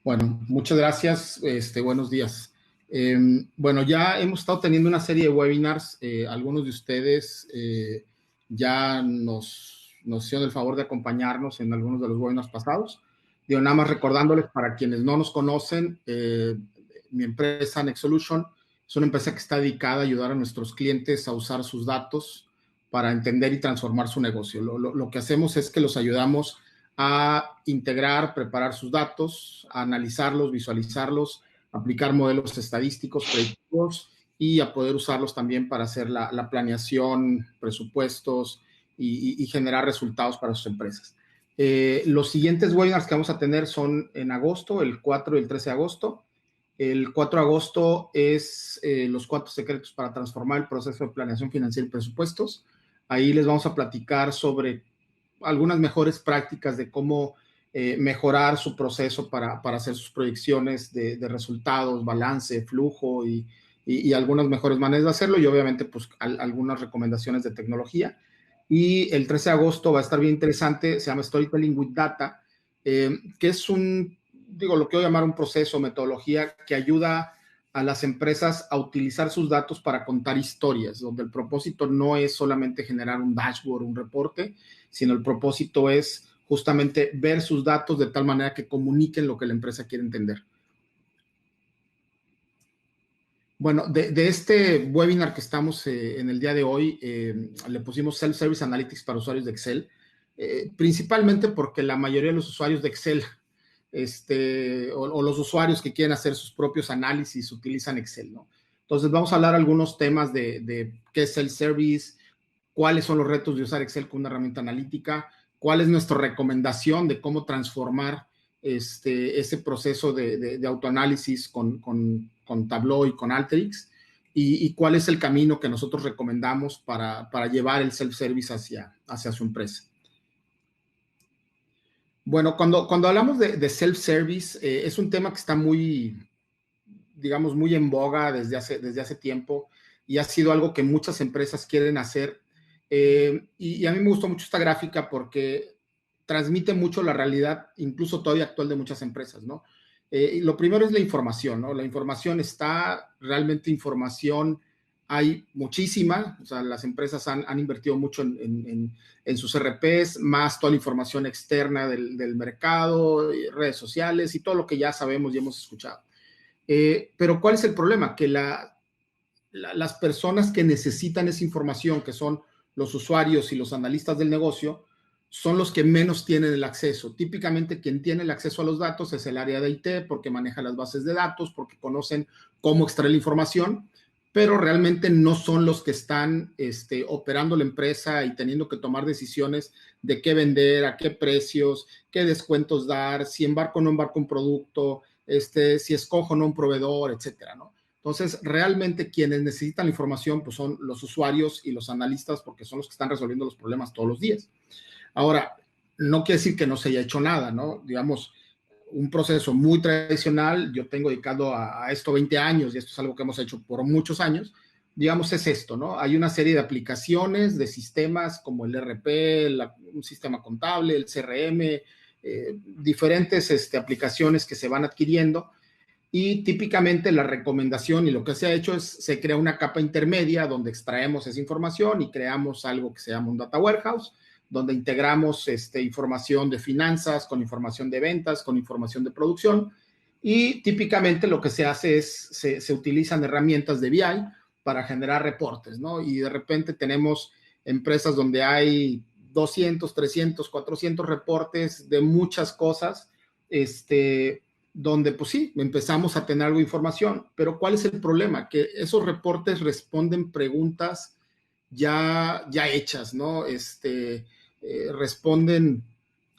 Bueno, muchas gracias. Buenos días. Bueno, ya hemos estado teniendo una serie de webinars. Algunos de ustedes ya nos hicieron el favor de acompañarnos en algunos de los webinars pasados. Digo, nada más recordándoles para quienes no nos conocen, mi empresa Nexolution es una empresa que está dedicada a ayudar a nuestros clientes a usar sus datos para entender y transformar su negocio. Lo que hacemos es que los ayudamos a integrar, preparar sus datos, a analizarlos, visualizarlos, aplicar modelos estadísticos, predictivos y a poder usarlos también para hacer la planeación, presupuestos y generar resultados para sus empresas. Los siguientes webinars que vamos a tener son en agosto, el 4 y el 13 de agosto. El 4 de agosto es los 4 secretos para transformar el proceso de planeación financiera y presupuestos. Ahí les vamos a platicar sobre algunas mejores prácticas de cómo mejorar su proceso para hacer sus proyecciones de resultados, balance, flujo y algunas mejores maneras de hacerlo y obviamente pues algunas recomendaciones de tecnología. Y el 13 de agosto va a estar bien interesante, se llama Storytelling with Data, que es lo que voy a llamar un proceso, metodología que ayuda a las empresas a utilizar sus datos para contar historias, donde el propósito no es solamente generar un dashboard, un reporte, sino el propósito es justamente ver sus datos de tal manera que comuniquen lo que la empresa quiere entender. Bueno, de este webinar que estamos en el día de hoy, le pusimos Self-Service Analytics para usuarios de Excel, principalmente porque la mayoría de los usuarios de Excel o los usuarios que quieren hacer sus propios análisis utilizan Excel, ¿no? Entonces, vamos a hablar algunos temas de qué es Self-Service, cuáles son los retos de usar Excel como una herramienta analítica, cuál es nuestra recomendación de cómo transformar ese proceso de autoanálisis con Tableau y con Alteryx, y cuál es el camino que nosotros recomendamos para llevar el self-service hacia su empresa. Bueno, cuando hablamos de self-service, es un tema que está muy en boga desde hace tiempo y ha sido algo que muchas empresas quieren hacer. Y a mí me gustó mucho esta gráfica porque transmite mucho la realidad, incluso todavía actual, de muchas empresas, ¿no? Lo primero es la información, ¿no? La información realmente información hay muchísima, o sea, las empresas han invertido mucho en sus RPs, más toda la información externa del mercado, redes sociales y todo lo que ya sabemos y hemos escuchado. Pero ¿cuál es el problema? Que las personas que necesitan esa información, que son los usuarios y los analistas del negocio, son los que menos tienen el acceso. Típicamente quien tiene el acceso a los datos es el área de IT, porque maneja las bases de datos, porque conocen cómo extraer la información, pero realmente no son los que están operando la empresa y teniendo que tomar decisiones de qué vender, a qué precios, qué descuentos dar, si embarco o no embarco un producto, si escojo o no un proveedor, etcétera, ¿no? Entonces, realmente quienes necesitan la información pues son los usuarios y los analistas, porque son los que están resolviendo los problemas todos los días. Ahora, no quiere decir que no se haya hecho nada, ¿no? Digamos, un proceso muy tradicional, yo tengo dedicado a esto 20 años y esto es algo que hemos hecho por muchos años, digamos, es esto, ¿no? Hay una serie de aplicaciones, de sistemas como el ERP, un sistema contable, el CRM, diferentes aplicaciones que se van adquiriendo. Y típicamente la recomendación y lo que se ha hecho es, se crea una capa intermedia donde extraemos esa información y creamos algo que se llama un data warehouse, donde integramos información de finanzas con información de ventas, con información de producción. Y típicamente lo que se hace es, se utilizan herramientas de BI para generar reportes, ¿no? Y de repente tenemos empresas donde hay 200, 300, 400 reportes de muchas cosas, donde pues sí, empezamos a tener algo de información, pero ¿cuál es el problema? Que esos reportes responden preguntas ya hechas, ¿no? Responden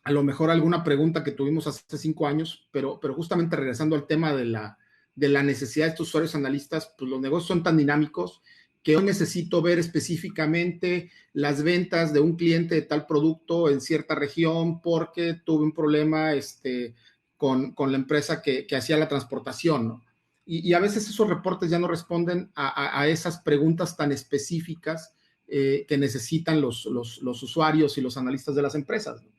a lo mejor alguna pregunta que tuvimos hace 5 años, pero justamente regresando al tema de la necesidad de estos usuarios analistas, pues los negocios son tan dinámicos que hoy necesito ver específicamente las ventas de un cliente de tal producto en cierta región porque tuve un problema, con la empresa que hacía la transportación, ¿no? Y a veces esos reportes ya no responden a esas preguntas tan específicas que necesitan los usuarios y los analistas de las empresas, ¿no?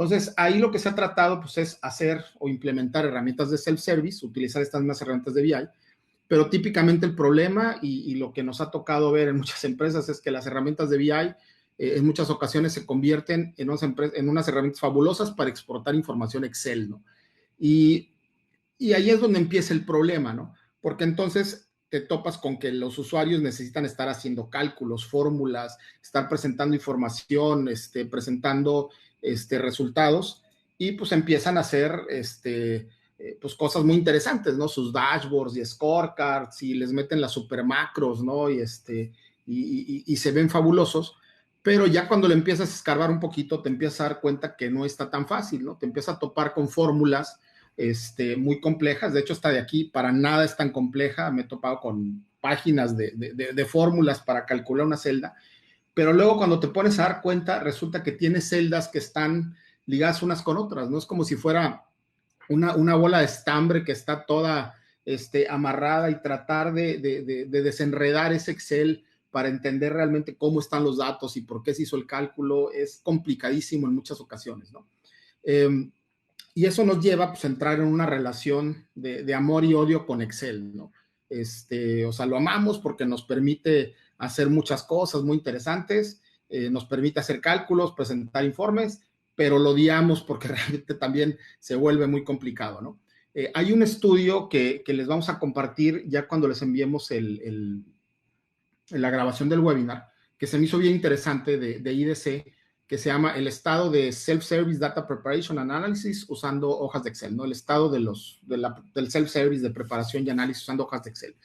Entonces, ahí lo que se ha tratado pues, es hacer o implementar herramientas de self-service, utilizar estas mismas herramientas de BI, pero típicamente el problema y lo que nos ha tocado ver en muchas empresas es que las herramientas de BI en muchas ocasiones se convierten en unas herramientas fabulosas para exportar información Excel, ¿no? Y, y ahí es donde empieza el problema, ¿no? Porque entonces te topas con que los usuarios necesitan estar haciendo cálculos, fórmulas, estar presentando información, presentando resultados, y pues empiezan a hacer pues cosas muy interesantes, ¿no? Sus dashboards y scorecards, y les meten las super macros, ¿no? Y se ven fabulosos, pero ya cuando le empiezas a escarbar un poquito, te empiezas a dar cuenta que no está tan fácil, ¿no? Te empiezas a topar con fórmulas muy complejas. De hecho, esta de aquí para nada es tan compleja. Me he topado con páginas de fórmulas para calcular una celda, pero luego cuando te pones a dar cuenta, resulta que tiene celdas que están ligadas unas con otras, ¿no? Es como si fuera una bola de estambre que está toda amarrada, y tratar de desenredar ese Excel para entender realmente cómo están los datos y por qué se hizo el cálculo es complicadísimo en muchas ocasiones, ¿no? Y eso nos lleva pues, a entrar en una relación de amor y odio con Excel, ¿no? O sea, lo amamos porque nos permite hacer muchas cosas muy interesantes, nos permite hacer cálculos, presentar informes, pero lo odiamos porque realmente también se vuelve muy complicado, ¿no? Hay un estudio que les vamos a compartir ya cuando les enviemos la grabación del webinar, que se me hizo bien interesante de IDC, que se llama el estado de Self-Service Data Preparation and Analysis usando hojas de Excel, ¿no? El estado del self-service de preparación y análisis usando hojas de Excel.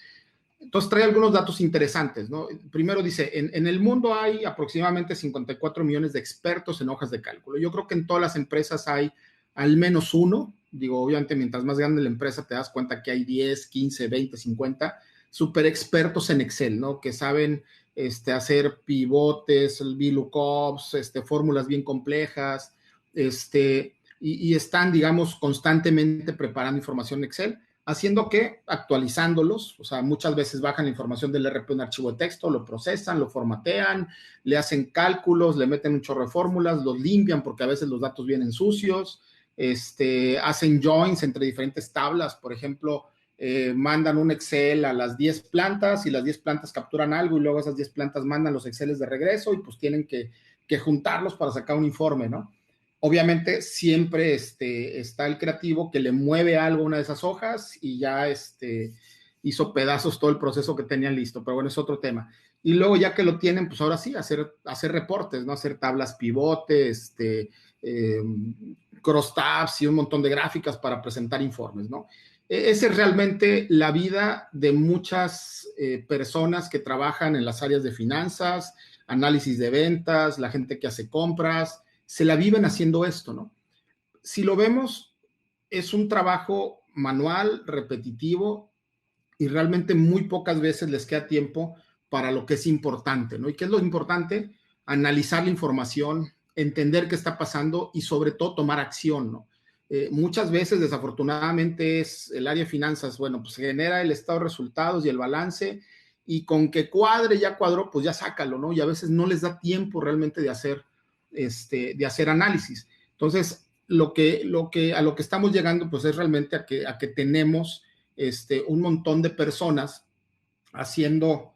Entonces trae algunos datos interesantes, ¿no? Primero dice, en el mundo hay aproximadamente 54 millones de expertos en hojas de cálculo. Yo creo que en todas las empresas hay al menos uno. Digo, obviamente, mientras más grande la empresa, te das cuenta que hay 10, 15, 20, 50 super expertos en Excel, ¿no? Que saben hacer pivotes, VLOOKUPs, fórmulas bien complejas, y están, digamos, constantemente preparando información en Excel, haciendo que actualizándolos, o sea, muchas veces bajan la información del RP en archivo de texto, lo procesan, lo formatean, le hacen cálculos, le meten un chorro de fórmulas, los limpian porque a veces los datos vienen sucios, hacen joins entre diferentes tablas, por ejemplo, mandan un Excel a las 10 plantas y las 10 plantas capturan algo y luego esas 10 plantas mandan los Exceles de regreso y pues tienen que juntarlos para sacar un informe, ¿no? Obviamente siempre está el creativo que le mueve algo a una de esas hojas y ya hizo pedazos todo el proceso que tenían listo, pero bueno, es otro tema. Y luego ya que lo tienen, pues ahora sí, hacer reportes, ¿no? Hacer tablas pivote, eh, crosstabs y un montón de gráficas para presentar informes, ¿no? Esa es realmente la vida de muchas personas que trabajan en las áreas de finanzas, análisis de ventas, la gente que hace compras, se la viven haciendo esto, ¿no? Si lo vemos, es un trabajo manual, repetitivo, y realmente muy pocas veces les queda tiempo para lo que es importante, ¿no? ¿Y qué es lo importante? Analizar la información, entender qué está pasando y sobre todo tomar acción, ¿no? Muchas veces, desafortunadamente, es el área de finanzas, bueno, pues genera el estado de resultados y el balance, y con que cuadre, ya cuadró, pues ya sácalo, ¿no? Y a veces no les da tiempo realmente de hacer análisis. Entonces, a lo que estamos llegando, pues es realmente a que tenemos un montón de personas haciendo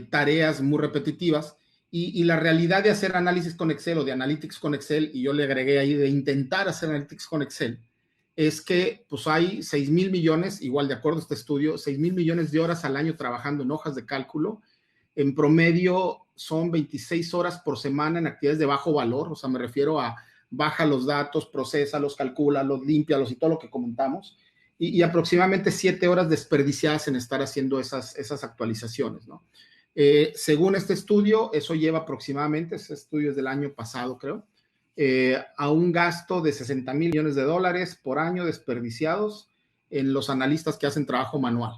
tareas muy repetitivas, y la realidad de hacer análisis con Excel o de analytics con Excel, y yo le agregué ahí de intentar hacer analytics con Excel, es que pues hay 6,000 millones, igual de acuerdo a este estudio, 6,000 millones de horas al año trabajando en hojas de cálculo. En promedio son 26 horas por semana en actividades de bajo valor, o sea, me refiero a baja los datos, procesa los, calcula los, límpialos y todo lo que comentamos, y aproximadamente 7 horas desperdiciadas en estar haciendo esas actualizaciones, ¿no? Según este estudio, eso lleva aproximadamente, ese estudio es del año pasado, creo, a un gasto de 60,000 millones de dólares por año desperdiciados en los analistas que hacen trabajo manual.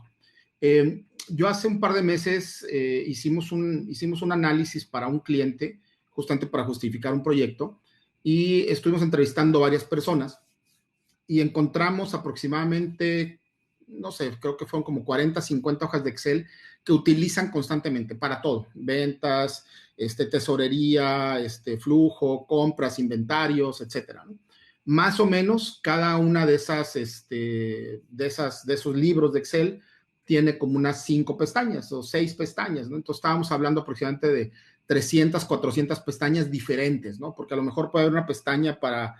Yo hace un par de meses hicimos un análisis para un cliente, justamente para justificar un proyecto, y estuvimos entrevistando varias personas y encontramos aproximadamente, no sé, creo que fueron como 40, 50 hojas de Excel que utilizan constantemente para todo: ventas, tesorería, flujo, compras, inventarios, etcétera, ¿no? Más o menos cada una de esos libros de Excel tiene como unas 5 pestañas o 6 pestañas, ¿no? Entonces estábamos hablando aproximadamente de 300, 400 pestañas diferentes, ¿no? Porque a lo mejor puede haber una pestaña para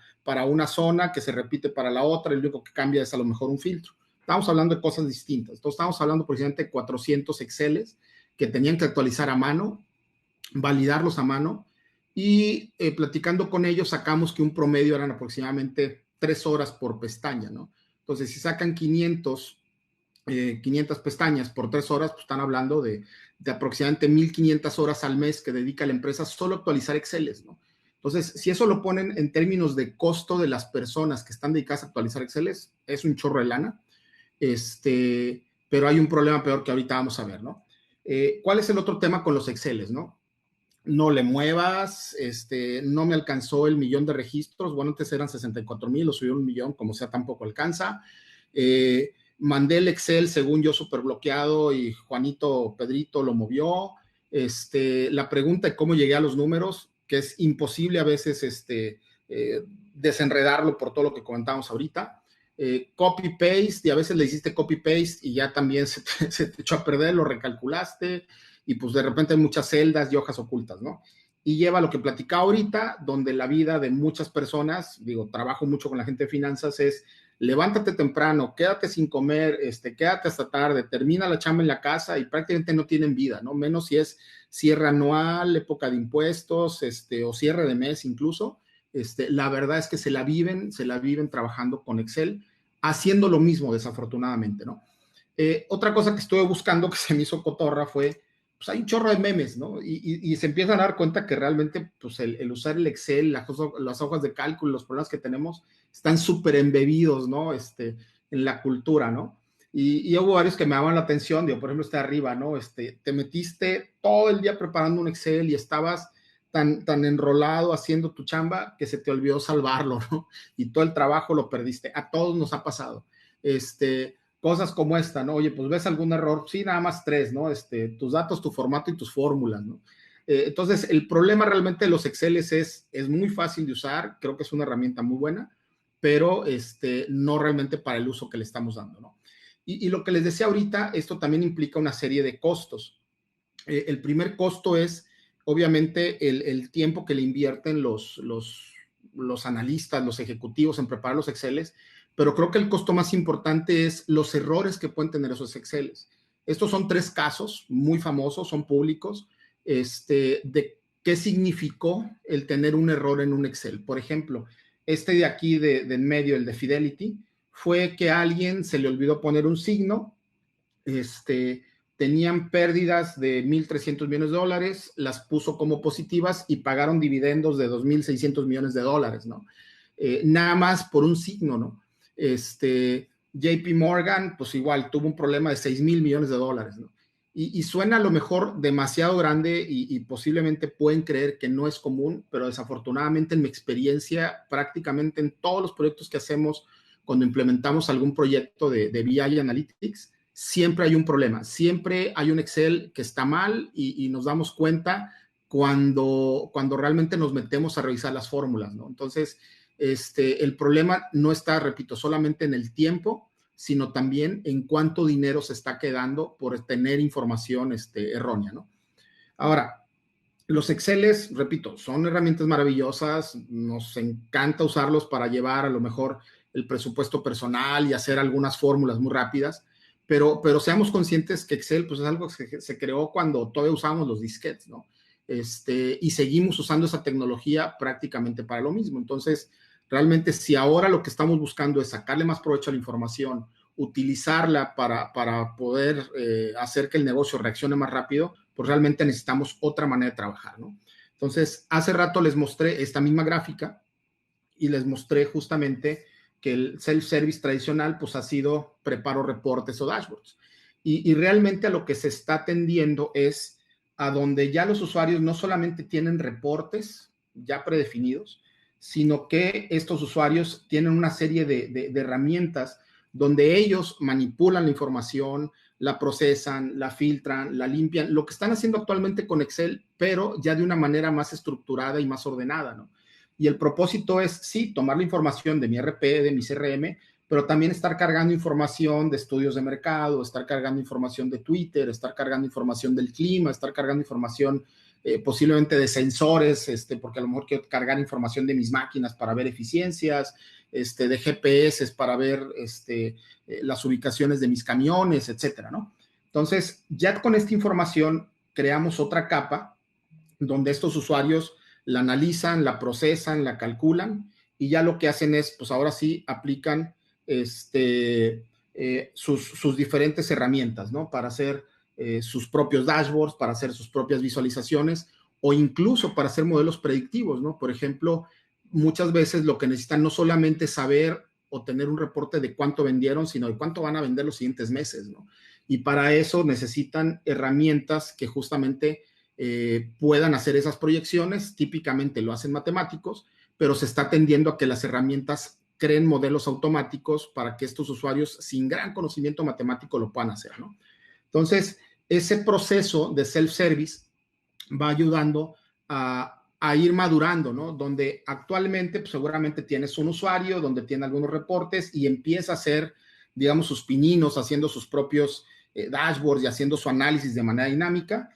una zona que se repite para la otra y lo único que cambia es a lo mejor un filtro. Estamos hablando de cosas distintas. Entonces estamos hablando aproximadamente de 400 Exceles que tenían que actualizar a mano, validarlos a mano, y platicando con ellos sacamos que un promedio eran aproximadamente 3 horas por pestaña, ¿no? Entonces, si sacan 500 pestañas por 3 horas, pues están hablando de aproximadamente 1,500 horas al mes que dedica la empresa solo a actualizar Exceles, ¿no? Entonces, si eso lo ponen en términos de costo de las personas que están dedicadas a actualizar Exceles, es un chorro de lana, pero hay un problema peor que ahorita vamos a ver, ¿no? ¿Cuál es el otro tema con los Exceles, no? No le muevas, no me alcanzó el 1,000,000 de registros, bueno, antes eran 64,000, lo subió 1,000,000, como sea, tampoco alcanza. Mandé el Excel, según yo, súper bloqueado y Juanito Pedrito lo movió. La pregunta de cómo llegué a los números, que es imposible a veces desenredarlo por todo lo que comentamos ahorita. Copy-paste, y a veces le hiciste copy-paste y ya también se te echó a perder, lo recalculaste, y pues de repente hay muchas celdas y hojas ocultas, ¿no? Y lleva a lo que platicaba ahorita, donde la vida de muchas personas, digo, trabajo mucho con la gente de finanzas, es levántate temprano, quédate sin comer, quédate hasta tarde, termina la chamba en la casa y prácticamente no tienen vida, ¿no? Menos si es cierre anual, época de impuestos, o cierre de mes incluso. La verdad es que se la viven trabajando con Excel, haciendo lo mismo, desafortunadamente, ¿no? Otra cosa que estuve buscando que se me hizo cotorra fue, pues hay un chorro de memes, ¿no? Y se empiezan a dar cuenta que realmente, pues el usar el Excel, las hojas de cálculo, los problemas que tenemos, están súper embebidos, ¿no? En la cultura, ¿no? Y hubo varios que me daban la atención, digo, por ejemplo, arriba, ¿no? Te metiste todo el día preparando un Excel y estabas tan enrolado haciendo tu chamba que se te olvidó salvarlo, ¿no? Y todo el trabajo lo perdiste. A todos nos ha pasado. Cosas como esta, ¿no? Oye, pues ves algún error, sí, nada más 3, ¿no? Tus datos, tu formato y tus fórmulas, ¿no? Entonces, el problema realmente de los Exceles es muy fácil de usar, creo que es una herramienta muy buena, pero no realmente para el uso que le estamos dando, ¿no? Y lo que les decía ahorita, esto también implica una serie de costos. El primer costo es, obviamente, el tiempo que le invierten los analistas, los ejecutivos en preparar los Exceles, pero creo que el costo más importante es los errores que pueden tener esos Exceles. Estos son 3 casos muy famosos, son públicos, de qué significó el tener un error en un Excel. Por ejemplo, de aquí de en medio, el de Fidelity, fue que a alguien se le olvidó poner un signo, tenían pérdidas de 1,300 millones de dólares, las puso como positivas y pagaron dividendos de 2,600 millones de dólares, ¿no? Nada más por un signo, ¿no? JP Morgan, pues igual, tuvo un problema de 6,000 millones de dólares, ¿no? Y suena a lo mejor demasiado grande y posiblemente pueden creer que no es común, pero desafortunadamente en mi experiencia, prácticamente en todos los proyectos que hacemos, cuando implementamos algún proyecto de BI Analytics, siempre hay un problema, siempre hay un Excel que está mal y nos damos cuenta cuando realmente nos metemos a revisar las fórmulas, ¿no? Entonces, el problema no está, repito, solamente en el tiempo, sino también en cuánto dinero se está quedando por tener información errónea, ¿no? Ahora, los Exceles, repito, son herramientas maravillosas, nos encanta usarlos para llevar a lo mejor el presupuesto personal y hacer algunas fórmulas muy rápidas, pero seamos conscientes que Excel pues, es algo que se creó cuando todavía usábamos los disquetes, ¿no? Y seguimos usando esa tecnología prácticamente para lo mismo. Entonces, realmente si ahora lo que estamos buscando es sacarle más provecho a la información, utilizarla para poder hacer que el negocio reaccione más rápido, pues realmente necesitamos otra manera de trabajar, ¿no? Entonces, hace rato les mostré esta misma gráfica y les mostré justamente que el self-service tradicional pues ha sido preparo reportes o dashboards. Y realmente a lo que se está tendiendo es a donde ya los usuarios no solamente tienen reportes ya predefinidos, sino que estos usuarios tienen una serie de herramientas donde ellos manipulan la información, la procesan, la filtran, la limpian, lo que están haciendo actualmente con Excel, pero ya de una manera más estructurada y más ordenada, ¿no? Y el propósito es, sí, tomar la información de mi RP, de mi CRM, pero también estar cargando información de estudios de mercado, estar cargando información de Twitter, estar cargando información del clima, estar cargando información posiblemente de sensores, porque a lo mejor quiero cargar información de mis máquinas para ver eficiencias, de GPS para ver las ubicaciones de mis camiones, etcétera, ¿no? Entonces, ya con esta información creamos otra capa donde estos usuarios la analizan, la procesan, la calculan y ya lo que hacen es, pues ahora sí, aplican sus diferentes herramientas, ¿no? Para hacer sus propios dashboards, para hacer sus propias visualizaciones o incluso para hacer modelos predictivos, ¿no? Por ejemplo, muchas veces lo que necesitan no solamente saber o tener un reporte de cuánto vendieron, sino de cuánto van a vender los siguientes meses, ¿no? Y para eso necesitan herramientas que justamente puedan hacer esas proyecciones. Típicamente lo hacen matemáticos, pero se está tendiendo a que las herramientas creen modelos automáticos para que estos usuarios sin gran conocimiento matemático lo puedan hacer, ¿no? Entonces, ese proceso de self-service va ayudando a ir madurando, ¿no? Donde actualmente pues, seguramente tienes un usuario, donde tiene algunos reportes y empieza a hacer, digamos, sus pininos, haciendo sus propios dashboards y haciendo su análisis de manera dinámica.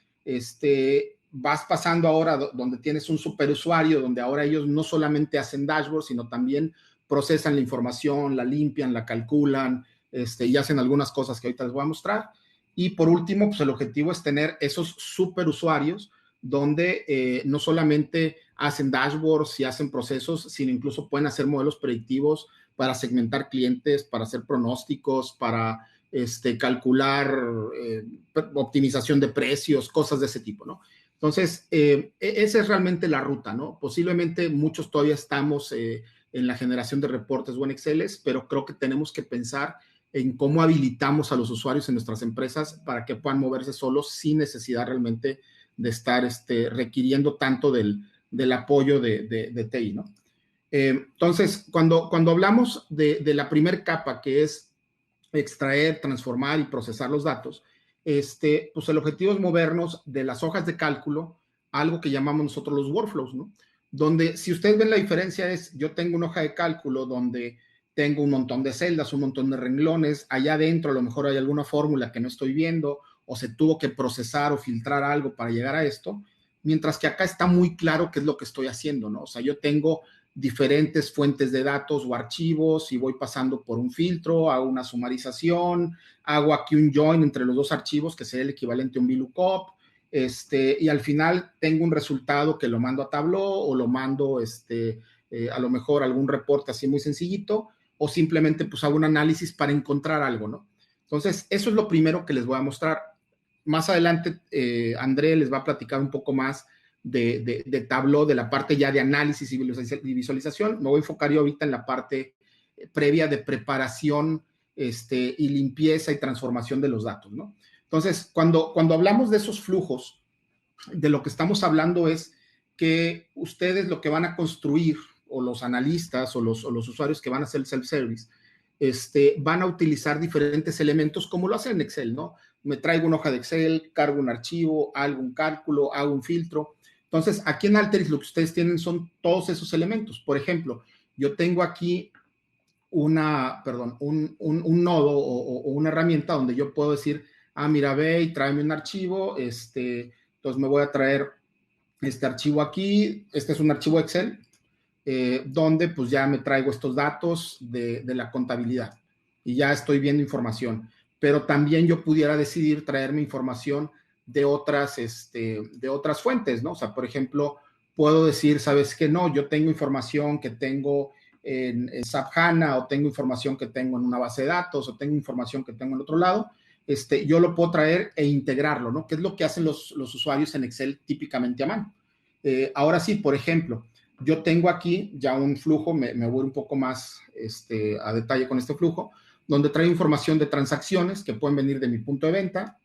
Vas pasando ahora donde tienes un superusuario, donde ahora ellos no solamente hacen dashboards, sino también procesan la información, la limpian, la calculan, y hacen algunas cosas que ahorita les voy a mostrar. Y por último, pues el objetivo es tener esos superusuarios donde no solamente hacen dashboards y hacen procesos, sino incluso pueden hacer modelos predictivos para segmentar clientes, para hacer pronósticos, para calcular optimización de precios, cosas de ese tipo, ¿no? Entonces, esa es realmente la ruta, ¿no? Posiblemente muchos todavía estamos en la generación de reportes o en Excel, pero creo que tenemos que pensar en cómo habilitamos a los usuarios en nuestras empresas para que puedan moverse solos sin necesidad realmente de estar requiriendo tanto del apoyo de TI, ¿no? Entonces, cuando hablamos de la primera capa, que es extraer, transformar y procesar los datos, pues el objetivo es movernos de las hojas de cálculo a algo que llamamos nosotros los workflows, ¿no? Donde, si ustedes ven la diferencia es, yo tengo una hoja de cálculo donde tengo un montón de celdas, un montón de renglones, allá adentro a lo mejor hay alguna fórmula que no estoy viendo o se tuvo que procesar o filtrar algo para llegar a esto, mientras que acá está muy claro qué es lo que estoy haciendo, ¿no? O sea, yo tengo diferentes fuentes de datos o archivos y voy pasando por un filtro, hago una sumarización, hago aquí un join entre los dos archivos que sería el equivalente a un VLOOKUP, y al final tengo un resultado que lo mando a Tableau o lo mando a lo mejor algún reporte así muy sencillito o simplemente pues hago un análisis para encontrar algo, ¿no? Entonces, eso es lo primero que les voy a mostrar. Más adelante, André les va a platicar un poco más de Tableau, de la parte ya de análisis y visualización. Me voy a enfocar yo ahorita en la parte previa de preparación y limpieza y transformación de los datos, ¿no? Entonces, cuando hablamos de esos flujos, de lo que estamos hablando es que ustedes lo que van a construir, o los analistas o los usuarios que van a hacer el self-service, van a utilizar diferentes elementos como lo hacen en Excel, ¿no? Me traigo una hoja de Excel, cargo un archivo, hago un cálculo, hago un filtro. Entonces, aquí en Alteryx lo que ustedes tienen son todos esos elementos. Por ejemplo, yo tengo aquí un nodo o una herramienta donde yo puedo decir, mira, ve y tráeme un archivo, entonces me voy a traer este archivo aquí, este es un archivo Excel, donde pues ya me traigo estos datos de la contabilidad y ya estoy viendo información, pero también yo pudiera decidir traerme información de otras fuentes, ¿no? O sea, por ejemplo, puedo decir, ¿sabes qué? No, yo tengo información que tengo en SAP HANA o tengo información que tengo en una base de datos o tengo información que tengo en otro lado, yo lo puedo traer e integrarlo, ¿no? Que es lo que hacen los usuarios en Excel típicamente a mano. Ahora sí, por ejemplo, yo tengo aquí ya un flujo, me voy un poco más a detalle con este flujo, donde traigo información de transacciones que pueden venir de mi punto de venta,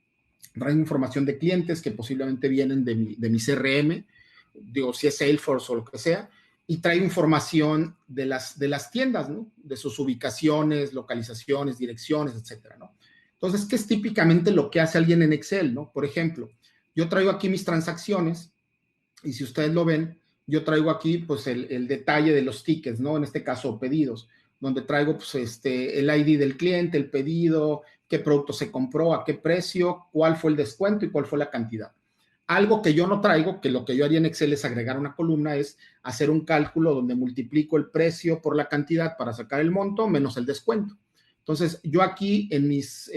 traigo información de clientes que posiblemente vienen de mi CRM, digo, si es Salesforce o lo que sea, y traigo información de las tiendas, ¿no? De sus ubicaciones, localizaciones, direcciones, etcétera, ¿no? Entonces, ¿qué es típicamente lo que hace alguien en Excel, ¿no? Por ejemplo, yo traigo aquí mis transacciones y si ustedes lo ven, yo traigo aquí pues el detalle de los tickets, ¿no? En este caso pedidos, donde traigo pues el ID del cliente, el pedido, qué producto se compró, a qué precio, cuál fue el descuento y cuál fue la cantidad. Algo que yo no traigo, que lo que yo haría en Excel es agregar una columna, es hacer un cálculo donde multiplico el precio por la cantidad para sacar el monto menos el descuento. Entonces, yo aquí en mis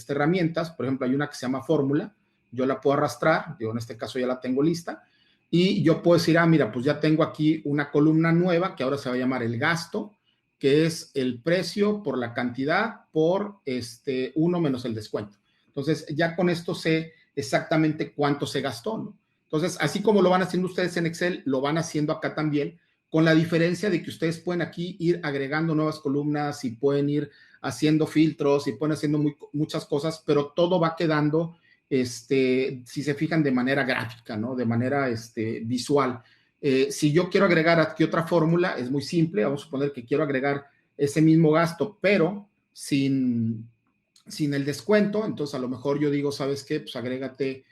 herramientas, por ejemplo, hay una que se llama fórmula, yo la puedo arrastrar, digo, en este caso ya la tengo lista, y yo puedo decir, mira, pues ya tengo aquí una columna nueva que ahora se va a llamar el gasto, que es el precio por la cantidad por 1 menos el descuento. Entonces, ya con esto sé exactamente cuánto se gastó, ¿no? Entonces, así como lo van haciendo ustedes en Excel, lo van haciendo acá también, con la diferencia de que ustedes pueden aquí ir agregando nuevas columnas y pueden ir haciendo filtros y pueden haciendo muchas cosas, pero todo va quedando, si se fijan, de manera gráfica, ¿no? De manera visual. Si yo quiero agregar aquí otra fórmula, es muy simple. Vamos a suponer que quiero agregar ese mismo gasto, pero sin el descuento. Entonces, a lo mejor yo digo, ¿sabes qué? Pues agrégate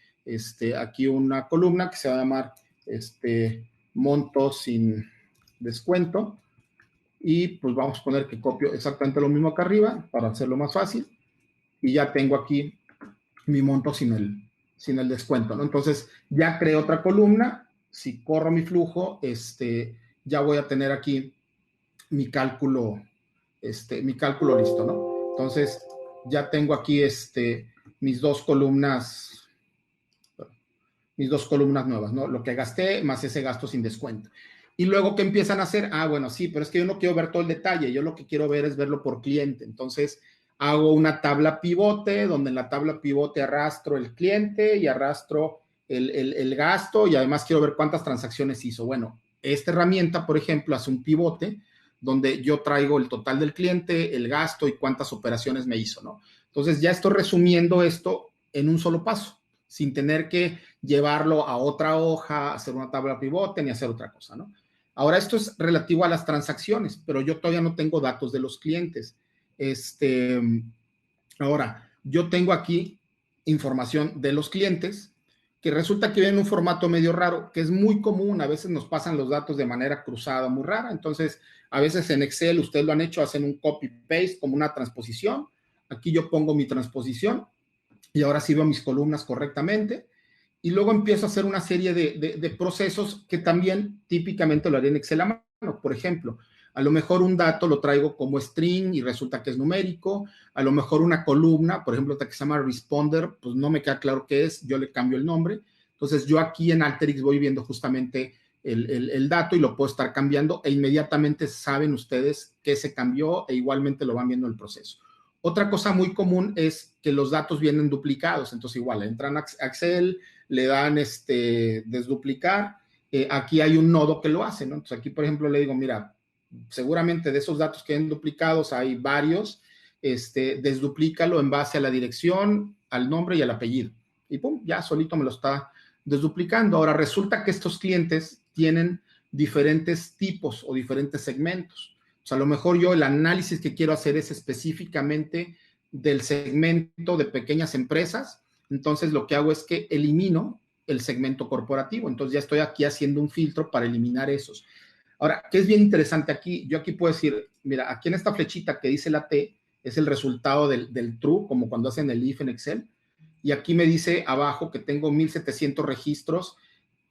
aquí una columna que se va a llamar monto sin descuento. Y pues vamos a poner que copio exactamente lo mismo acá arriba para hacerlo más fácil. Y ya tengo aquí mi monto sin el descuento, ¿no? Entonces, ya creé otra columna. Si corro mi flujo, ya voy a tener aquí mi cálculo, mi cálculo listo, ¿no? Entonces, ya tengo aquí mis dos columnas, mis dos columnas nuevas, ¿no? Lo que gasté más ese gasto sin descuento. Y luego, ¿qué empiezan a hacer? Bueno, sí, pero es que yo no quiero ver todo el detalle, yo lo que quiero ver es verlo por cliente. Entonces, hago una tabla pivote, donde en la tabla pivote arrastro el cliente y arrastro el gasto, y además quiero ver cuántas transacciones hizo. Bueno, esta herramienta, por ejemplo, hace un pivote donde yo traigo el total del cliente, el gasto y cuántas operaciones me hizo, ¿no? Entonces, ya estoy resumiendo esto en un solo paso, sin tener que llevarlo a otra hoja, hacer una tabla pivote ni hacer otra cosa, ¿no? Ahora, esto es relativo a las transacciones, pero yo todavía no tengo datos de los clientes. Ahora, yo tengo aquí información de los clientes, que resulta que viene en un formato medio raro, que es muy común. A veces nos pasan los datos de manera cruzada, muy rara. Entonces, a veces en Excel, ustedes lo han hecho, hacen un copy-paste como una transposición. Aquí yo pongo mi transposición y ahora sí veo mis columnas correctamente. Y luego empiezo a hacer una serie de procesos que también típicamente lo haría en Excel a mano. Por ejemplo, a lo mejor un dato lo traigo como string y resulta que es numérico. A lo mejor una columna, por ejemplo, que se llama responder, pues no me queda claro qué es, yo le cambio el nombre. Entonces yo aquí en Alteryx voy viendo justamente el dato y lo puedo estar cambiando e inmediatamente saben ustedes qué se cambió e igualmente lo van viendo el proceso. Otra cosa muy común es que los datos vienen duplicados, entonces igual entran a Excel, le dan desduplicar, aquí hay un nodo que lo hace, ¿no? Entonces aquí, por ejemplo, le digo, mira, seguramente de esos datos que vienen duplicados hay varios, desduplícalo en base a la dirección, al nombre y al apellido. Y pum, ya solito me lo está desduplicando. Ahora, resulta que estos clientes tienen diferentes tipos o diferentes segmentos. O sea, a lo mejor yo el análisis que quiero hacer es específicamente del segmento de pequeñas empresas. Entonces, lo que hago es que elimino el segmento corporativo. Entonces, ya estoy aquí haciendo un filtro para eliminar esos. Ahora, ¿qué es bien interesante aquí? Yo aquí puedo decir, mira, aquí en esta flechita que dice la T, es el resultado del true, como cuando hacen el if en Excel. Y aquí me dice abajo que tengo 1,700 registros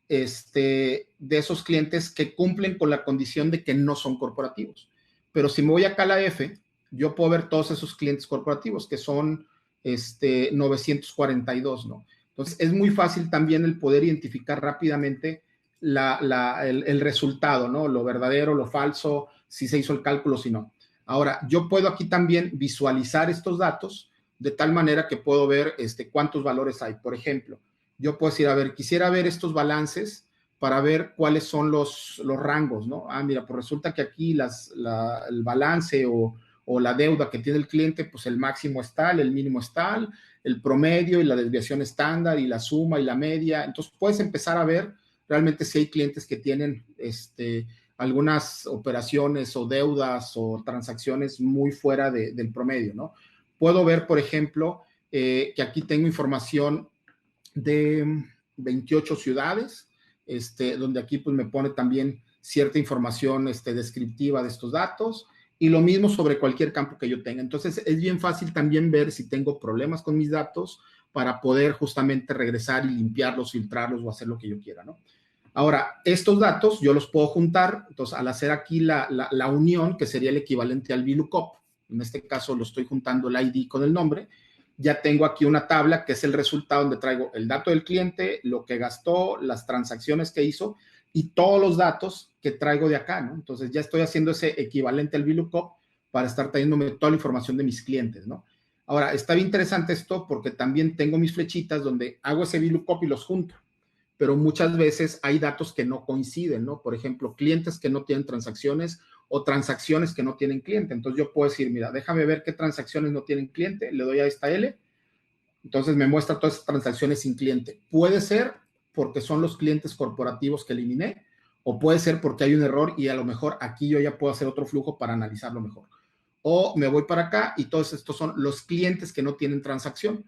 de esos clientes que cumplen con la condición de que no son corporativos. Pero si me voy acá a la F, yo puedo ver todos esos clientes corporativos, que son 942, ¿no? Entonces, es muy fácil también el poder identificar rápidamente el resultado, ¿no? Lo verdadero, lo falso, si se hizo el cálculo, si no. Ahora, yo puedo aquí también visualizar estos datos de tal manera que puedo ver cuántos valores hay. Por ejemplo, yo puedo decir, a ver, quisiera ver estos balances para ver cuáles son los rangos, ¿no? Mira, pues resulta que aquí el balance o la deuda que tiene el cliente, pues el máximo es tal, el mínimo es tal, el promedio y la desviación estándar y la suma y la media. Entonces puedes empezar a ver realmente si hay clientes que tienen algunas operaciones o deudas o transacciones muy fuera del promedio, ¿no? Puedo ver, por ejemplo, que aquí tengo información de 28 ciudades, donde aquí pues me pone también cierta información descriptiva de estos datos, y lo mismo sobre cualquier campo que yo tenga. Entonces es bien fácil también ver si tengo problemas con mis datos para poder justamente regresar y limpiarlos, filtrarlos o hacer lo que yo quiera, ¿no? Ahora, estos datos yo los puedo juntar, entonces al hacer aquí la unión, que sería el equivalente al VLOOKUP, en este caso lo estoy juntando el ID con el nombre, ya tengo aquí una tabla que es el resultado donde traigo el dato del cliente, lo que gastó, las transacciones que hizo y todos los datos que traigo de acá, ¿no? Entonces ya estoy haciendo ese equivalente al VLOOKUP para estar trayéndome toda la información de mis clientes, ¿no? Ahora, está bien interesante esto porque también tengo mis flechitas donde hago ese VLOOKUP y los junto, pero muchas veces hay datos que no coinciden, ¿no? Por ejemplo, clientes que no tienen transacciones o transacciones que no tienen cliente. Entonces yo puedo decir, mira, déjame ver qué transacciones no tienen cliente, le doy a esta L, entonces me muestra todas esas transacciones sin cliente. Puede ser porque son los clientes corporativos que eliminé, o puede ser porque hay un error y a lo mejor aquí yo ya puedo hacer otro flujo para analizarlo mejor. O me voy para acá y todos estos son los clientes que no tienen transacción.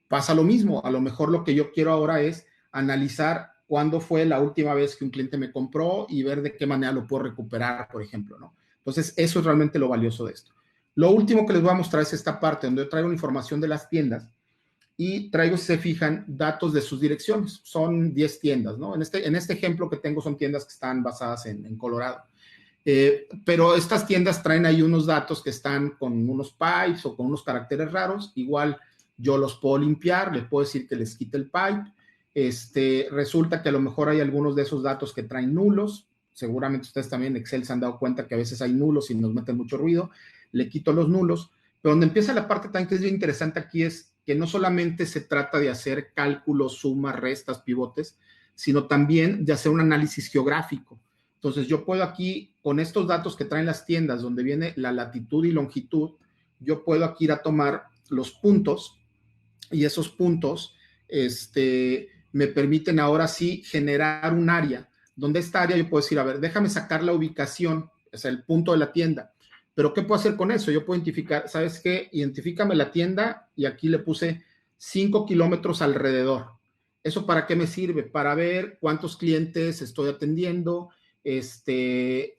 Pasa lo mismo, a lo mejor lo que yo quiero ahora es analizar cuándo fue la última vez que un cliente me compró y ver de qué manera lo puedo recuperar, por ejemplo, ¿no? Entonces, eso es realmente lo valioso de esto. Lo último que les voy a mostrar es esta parte donde yo traigo la información de las tiendas y traigo, si se fijan, datos de sus direcciones. Son 10 tiendas, ¿no? En este ejemplo que tengo son tiendas que están basadas en Colorado. Pero estas tiendas traen ahí unos datos que están con unos pipes o con unos caracteres raros. Igual yo los puedo limpiar, le puedo decir que les quite el pipe. Resulta que a lo mejor hay algunos de esos datos que traen nulos. Seguramente ustedes también en Excel se han dado cuenta que a veces hay nulos y nos meten mucho ruido. Le quito los nulos. Pero donde empieza la parte también que es bien interesante aquí es que no solamente se trata de hacer cálculos, sumas, restas, pivotes, sino también de hacer un análisis geográfico. Entonces yo puedo aquí, con estos datos que traen las tiendas, donde viene la latitud y longitud, yo puedo aquí ir a tomar los puntos y esos puntos me permiten ahora sí generar un área, donde esta área yo puedo decir, a ver, déjame sacar la ubicación, o sea, el punto de la tienda. Pero ¿qué puedo hacer con eso? Yo puedo identificar, ¿sabes qué? Identifícame la tienda y aquí le puse 5 kilómetros alrededor. ¿Eso para qué me sirve? Para ver cuántos clientes estoy atendiendo, de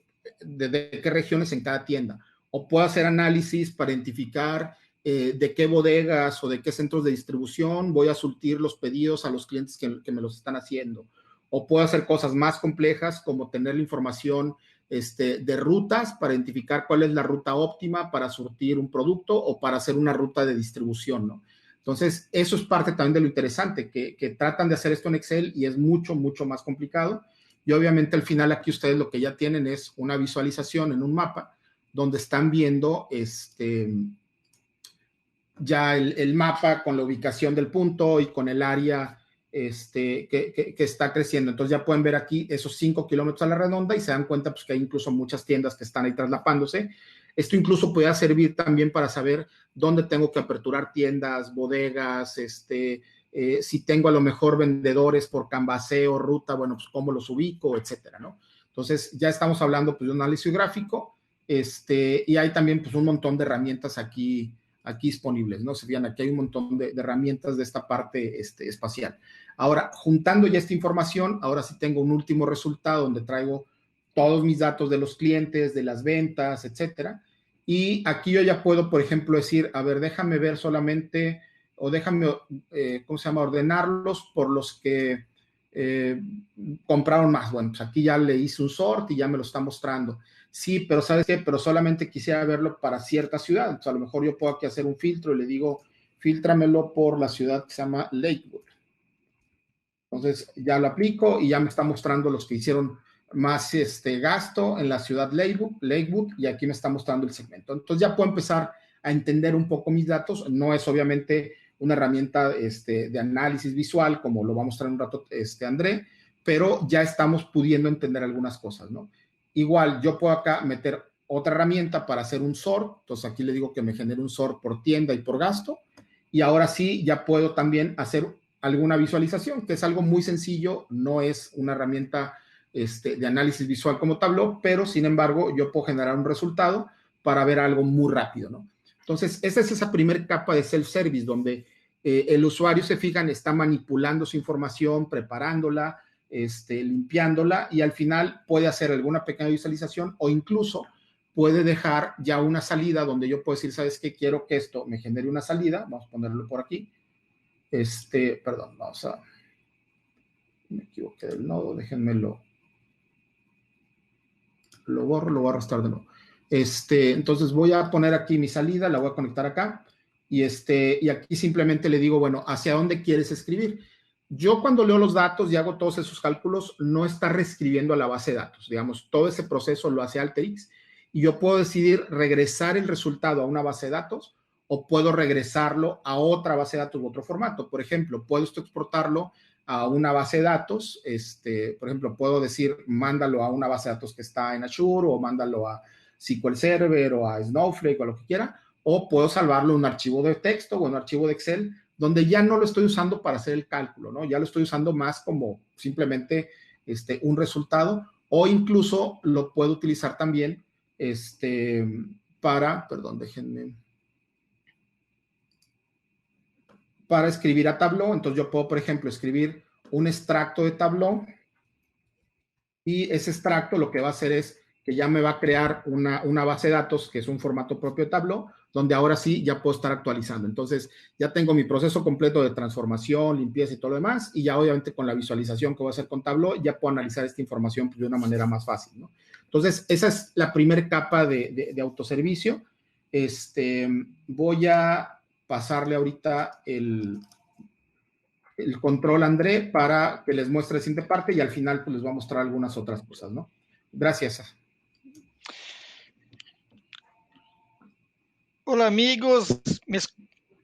qué regiones en cada tienda. O puedo hacer análisis para identificar de qué bodegas o de qué centros de distribución voy a surtir los pedidos a los clientes que me los están haciendo. O puedo hacer cosas más complejas como tener la información de rutas para identificar cuál es la ruta óptima para surtir un producto o para hacer una ruta de distribución, ¿no? Entonces, eso es parte también de lo interesante, que tratan de hacer esto en Excel y es mucho, mucho más complicado. Y obviamente al final aquí ustedes lo que ya tienen es una visualización en un mapa donde están viendo ya el mapa con la ubicación del punto y con el área que está creciendo. Entonces ya pueden ver aquí esos 5 kilómetros a la redonda y se dan cuenta pues, que hay incluso muchas tiendas que están ahí traslapándose. Esto incluso puede servir también para saber dónde tengo que aperturar tiendas, bodegas, si tengo a lo mejor vendedores por canvaseo, ruta, bueno, pues cómo los ubico, etcétera, ¿no? Entonces ya estamos hablando pues, de un análisis gráfico y hay también pues un montón de herramientas aquí disponibles, ¿no? Se fijan, aquí hay un montón de herramientas de esta parte espacial. Ahora, juntando ya esta información, ahora sí tengo un último resultado donde traigo todos mis datos de los clientes, de las ventas, etcétera. Y aquí yo ya puedo, por ejemplo, decir, a ver, déjame ver solamente, o déjame, ¿cómo se llama? Ordenarlos por los que compraron más. Bueno, pues aquí ya le hice un sort y ya me lo está mostrando. Sí, pero ¿sabes qué? Pero solamente quisiera verlo para cierta ciudad. Entonces, a lo mejor yo puedo aquí hacer un filtro y le digo, fíltramelo por la ciudad que se llama Lakewood. Entonces, ya lo aplico y ya me está mostrando los que hicieron más gasto en la ciudad Lakewood, y aquí me está mostrando el segmento. Entonces, ya puedo empezar a entender un poco mis datos. No es obviamente una herramienta de análisis visual, como lo va a mostrar en un rato André, pero ya estamos pudiendo entender algunas cosas, ¿no? Igual, yo puedo acá meter otra herramienta para hacer un sort. Entonces, aquí le digo que me genere un sort por tienda y por gasto. Y ahora sí, ya puedo también hacer alguna visualización, que es algo muy sencillo, no es una herramienta de análisis visual como Tableau, pero sin embargo yo puedo generar un resultado para ver algo muy rápido, ¿no? Entonces, esa es esa primera capa de self-service, donde el usuario, se fijan, está manipulando su información, preparándola, limpiándola, y al final puede hacer alguna pequeña visualización o incluso puede dejar ya una salida donde yo puedo decir, ¿sabes qué? Quiero que esto me genere una salida. Vamos a ponerlo por aquí. Perdón, me equivoqué del nodo, déjenmelo. Lo borro, lo voy a arrastrar de nuevo. Entonces voy a poner aquí mi salida, la voy a conectar acá, y aquí simplemente le digo, bueno, ¿hacia dónde quieres escribir? Yo cuando leo los datos y hago todos esos cálculos, no está reescribiendo a la base de datos, digamos, todo ese proceso lo hace Alteryx, y yo puedo decidir regresar el resultado a una base de datos, o puedo regresarlo a otra base de datos u otro formato. Por ejemplo, puedo exportarlo a una base de datos. Por ejemplo, puedo decir, mándalo a una base de datos que está en Azure, o mándalo a SQL Server o a Snowflake o a lo que quiera, o puedo salvarlo en un archivo de texto o en un archivo de Excel, donde ya no lo estoy usando para hacer el cálculo, ¿no? Ya lo estoy usando más como simplemente un resultado, o incluso lo puedo utilizar también para escribir a Tableau. Entonces yo puedo, por ejemplo, escribir un extracto de Tableau, y ese extracto lo que va a hacer es que ya me va a crear una base de datos que es un formato propio de Tableau, donde ahora sí ya puedo estar actualizando. Entonces ya tengo mi proceso completo de transformación, limpieza y todo lo demás, y ya obviamente con la visualización que voy a hacer con Tableau ya puedo analizar esta información de una manera más fácil, ¿no? Entonces esa es la primera capa de autoservicio. Voy a pasarle ahorita el control a André para que les muestre la siguiente parte, y al final pues les voy a mostrar algunas otras cosas, ¿no? Gracias. Hola amigos,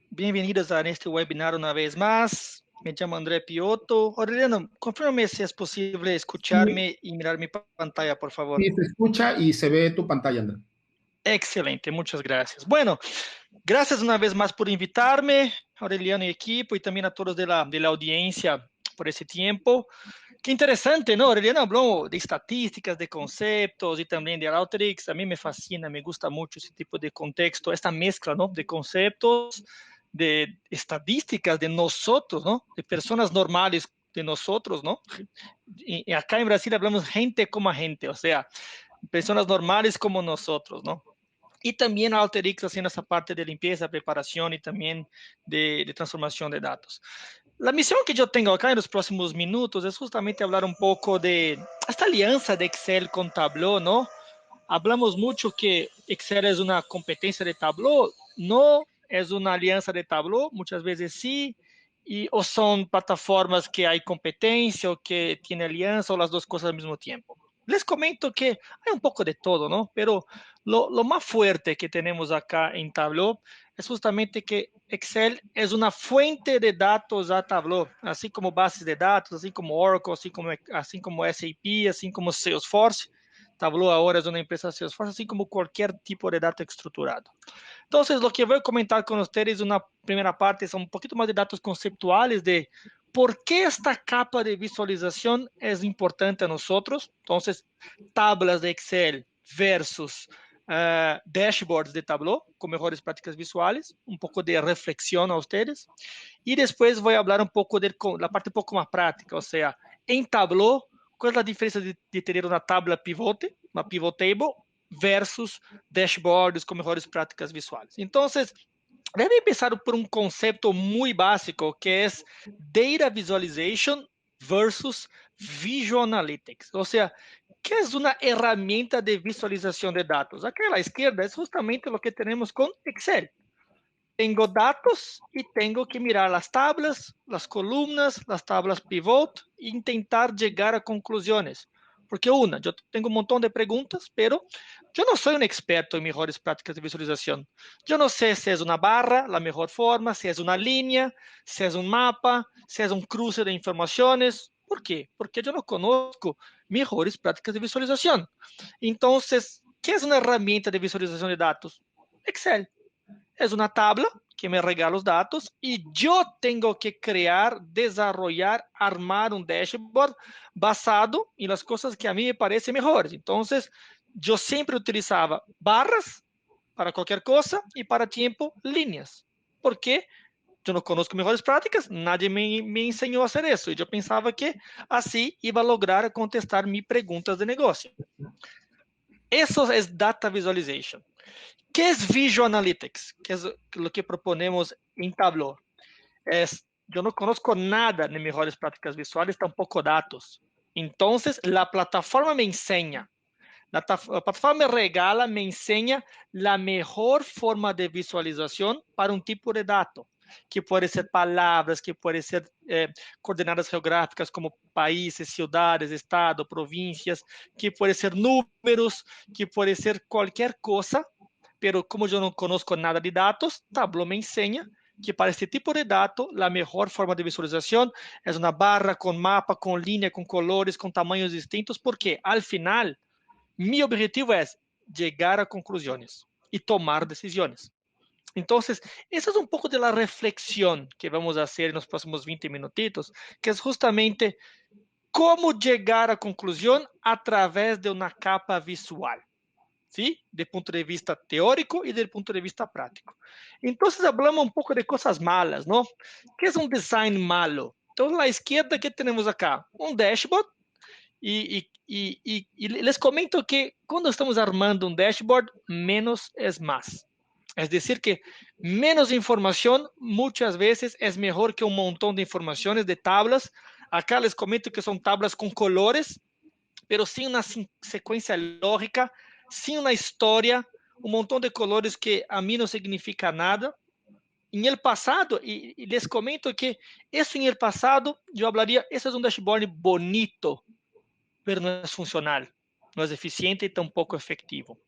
bienvenidos a este webinar una vez más. Me llamo André Piotto. Aureliano, confírmame si es posible escucharme y mirar mi pantalla, por favor. Sí, se escucha y se ve tu pantalla, André. Excelente, muchas gracias. Bueno, gracias una vez más por invitarme, Aureliano y equipo, y también a todos de la audiencia por ese tiempo. Qué interesante, ¿no? Aureliano habló de estadísticas, de conceptos y también de Alteryx. A mí me fascina, me gusta mucho ese tipo de contexto, esta mezcla, ¿no? De conceptos, de estadísticas de nosotros, ¿no? De personas normales de nosotros, ¿no? Y acá en Brasil hablamos gente como gente, o sea, personas normales como nosotros, ¿no? Y también Alteryx haciendo esa parte de limpieza, preparación y también de transformación de datos. La misión que yo tengo acá en los próximos minutos es justamente hablar un poco de esta alianza de Excel con Tableau, ¿no? Hablamos mucho que Excel es una competencia de Tableau, no es una alianza de Tableau, muchas veces sí, o son plataformas que hay competencia o que tiene alianza o las dos cosas al mismo tiempo. Les comento que hay un poco de todo, ¿no? Pero lo más fuerte que tenemos acá en Tableau es justamente que Excel es una fuente de datos a Tableau, así como bases de datos, así como Oracle, así como SAP, así como Salesforce. Tableau ahora es una empresa Salesforce, así como cualquier tipo de dato estructurado. Entonces, lo que voy a comentar con ustedes, una primera parte, son un poquito más de datos conceptuales de por qué esta capa de visualización es importante a nosotros. Entonces, tablas de Excel versus dashboards de Tableau con mejores prácticas visuales, un poco de reflexión a ustedes. Y después voy a hablar un poco de la parte un poco más práctica, o sea, en Tableau, ¿cuál es la diferencia de tener una tabla pivote, una pivot table, versus dashboards con mejores prácticas visuales? Entonces, debe empezar por un concepto muy básico que es Data Visualization versus Visual Analytics. O sea, ¿qué es una herramienta de visualización de datos? Acá a la izquierda es justamente lo que tenemos con Excel. Tengo datos y tengo que mirar las tablas, las columnas, las tablas pivot e intentar llegar a conclusiones. Porque yo tengo un montón de preguntas, pero yo no soy un experto en mejores prácticas de visualización. Yo no sé si es una barra la mejor forma, si es una línea, si es un mapa, si es un cruce de informaciones. ¿Por qué? Porque yo no conozco mejores prácticas de visualización. Entonces, ¿qué es una herramienta de visualización de datos? Excel. Es una tabla que me regala los datos y yo tengo que crear, desarrollar, armar un dashboard basado en las cosas que a mí me parecen mejores. Entonces, yo siempre utilizaba barras para cualquier cosa y para tiempo líneas. ¿Por qué? yo no conozco mejores prácticas, nadie me enseñó a hacer eso. Y yo pensaba que así iba a lograr contestar mis preguntas de negocio. Eso es Data Visualization. ¿Qué es Visual Analytics? ¿Qué es lo que proponemos en Tableau? Yo no conozco nada de mejores prácticas visuales, tampoco datos. Entonces, la plataforma me enseña. La plataforma me regala, me enseña la mejor forma de visualización para un tipo de dato, que puede ser palabras, que puede ser coordenadas geográficas como países, ciudades, estados, provincias, que puede ser números, que puede ser cualquier cosa, pero como yo no conozco nada de datos, Tableau me enseña que para este tipo de dato, la mejor forma de visualización es una barra con mapa, con línea, con colores, con tamaños distintos, porque al final mi objetivo es llegar a conclusiones y tomar decisiones. Entonces, esa es un poco de la reflexión que vamos a hacer en los próximos 20 minutitos, que es justamente cómo llegar a conclusión a través de una capa visual. ¿Sí? De punto de vista teórico y del punto de vista práctico. Entonces hablamos un poco de cosas malas, ¿no? ¿Qué es un design malo? Entonces, a la izquierda, ¿qué tenemos acá? Un dashboard. Y les comento que cuando estamos armando un dashboard, menos es más. Es decir, que menos información muchas veces es mejor que un montón de informaciones de tablas. Acá les comento que son tablas con colores, pero sin una secuencia lógica, sin una historia, un montón de colores que a mí no significa nada. En el pasado, y les comento que eso en el pasado, yo hablaría, eso es un dashboard bonito, pero no es funcional, no es eficiente y tampoco efectivo.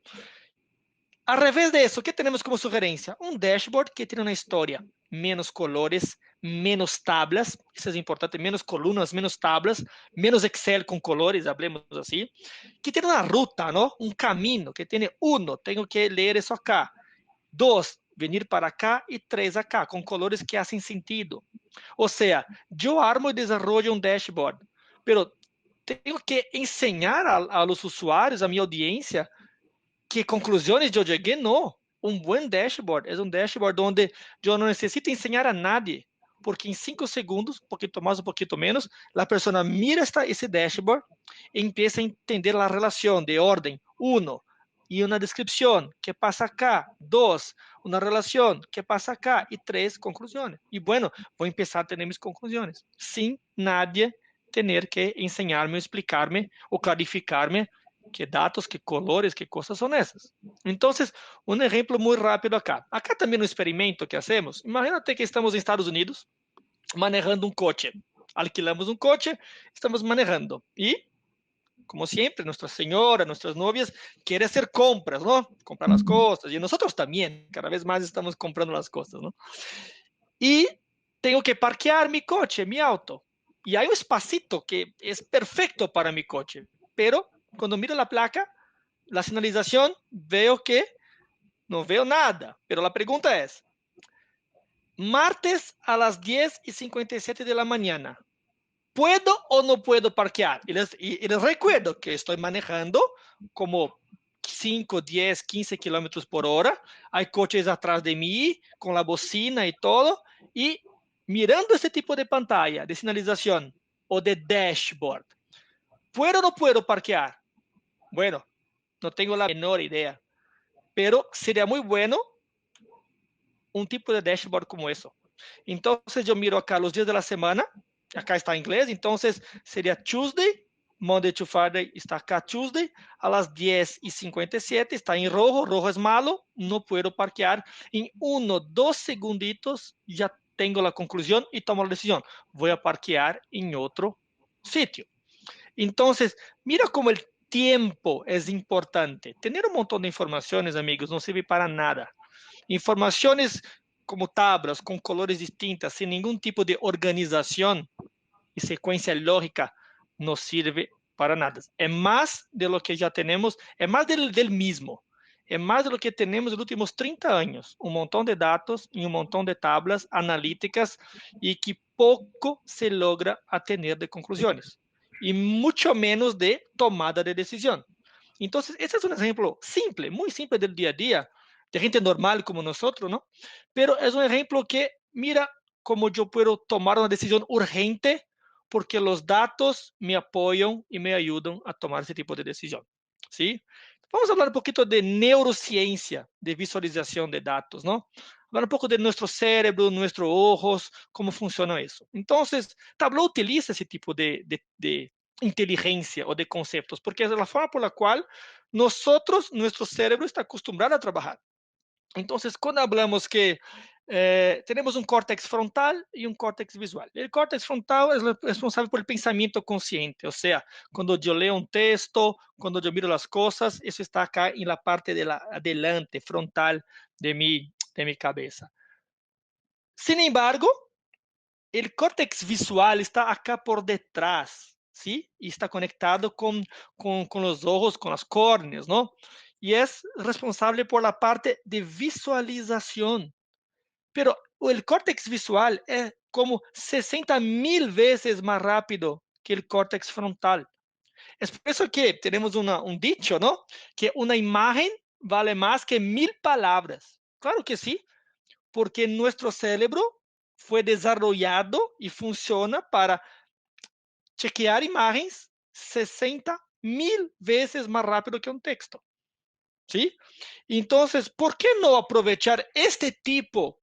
Al revés de eso, ¿qué tenemos como sugerencia? Un dashboard que tiene una historia, menos colores, menos tablas, eso es importante, menos columnas, menos tablas, menos Excel con colores, hablemos así, que tiene una ruta, ¿no? Un camino, que tiene uno, tengo que leer eso acá, dos, venir para acá y tres acá, con colores que hacen sentido. O sea, yo armo y desarrollo un dashboard, pero tengo que enseñar a los usuarios, a mi audiencia, que conclusiones yo llegué, no. Un buen dashboard es un dashboard donde yo no necesito enseñar a nadie, porque en 5 segundos, un poquito más, un poquito menos, la persona mira ese dashboard y empieza a entender la relación de orden. Uno, y una descripción, ¿qué pasa acá? Dos, una relación, ¿qué pasa acá? Y tres, conclusiones. Y bueno, voy a empezar a tener mis conclusiones, sin nadie tener que enseñarme, explicarme o clarificarme qué datos, qué colores, qué cosas son esas. Entonces, un ejemplo muy rápido acá. Acá también un experimento que hacemos. Imagínate que estamos en Estados Unidos manejando un coche. Alquilamos un coche, estamos manejando y, como siempre, nuestra señora, nuestras novias, quiere hacer compras, ¿no? Comprar las cosas. Y nosotros también, cada vez más estamos comprando las cosas, ¿no? Y tengo que parquear mi coche, mi auto. Y hay un espacito que es perfecto para mi coche, pero cuando miro la placa, la señalización, veo que no veo nada. Pero la pregunta es, martes a las 10:57 de la mañana, ¿puedo o no puedo parquear? Y les recuerdo que estoy manejando como 5, 10, 15 kilómetros por hora. Hay coches atrás de mí con la bocina y todo. Y mirando este tipo de pantalla de señalización o de dashboard, ¿puedo o no puedo parquear? Bueno, no tengo la menor idea, pero sería muy bueno un tipo de dashboard como eso. Entonces yo miro acá los días de la semana, acá está en inglés, entonces sería Tuesday, Monday to Friday está acá Tuesday, a las 10:57 está en rojo, rojo es malo, no puedo parquear, en 1, 2 segunditos ya tengo la conclusión y tomo la decisión, voy a parquear en otro sitio. Entonces, mira cómo el tiempo es importante. Tener un montón de informaciones, amigos, no sirve para nada. Informaciones como tablas, con colores distintas, sin ningún tipo de organización y secuencia lógica, no sirve para nada. Es más de lo que ya tenemos, es más del mismo. Es más de lo que tenemos en los últimos 30 años. Un montón de datos y un montón de tablas analíticas y que poco se logra tener de conclusiones y mucho menos de tomada de decisión. Entonces, este es un ejemplo simple, muy simple del día a día, de gente normal como nosotros, ¿no? Pero es un ejemplo que, mira, como yo puedo tomar una decisión urgente porque los datos me apoyan y me ayudan a tomar ese tipo de decisión. ¿Sí? Vamos a hablar un poquito de neurociencia, de visualización de datos, ¿no? Hablar un poco de nuestro cerebro, nuestros ojos, cómo funciona eso. Entonces, Tableau utiliza ese tipo de inteligencia o de conceptos, porque es la forma por la cual nosotros, nuestro cerebro está acostumbrado a trabajar. Entonces, cuando hablamos que tenemos un córtex frontal y un córtex visual. El córtex frontal es responsable por el pensamiento consciente, o sea, cuando yo leo un texto, cuando yo miro las cosas, eso está acá en la parte de la adelante, frontal de mi cabeza. Sin embargo, el córtex visual está acá por detrás, ¿sí? Y está conectado con los ojos, con las córneas, ¿no? Y es responsable por la parte de visualización. Pero el córtex visual es como 60.000 veces más rápido que el córtex frontal. Es por eso que tenemos un dicho, ¿no? Que una imagen vale más que 1.000 palabras. Claro que sí, porque nuestro cerebro fue desarrollado y funciona para chequear imágenes 60.000 veces más rápido que un texto. ¿Sí? Entonces, ¿por qué no aprovechar este tipo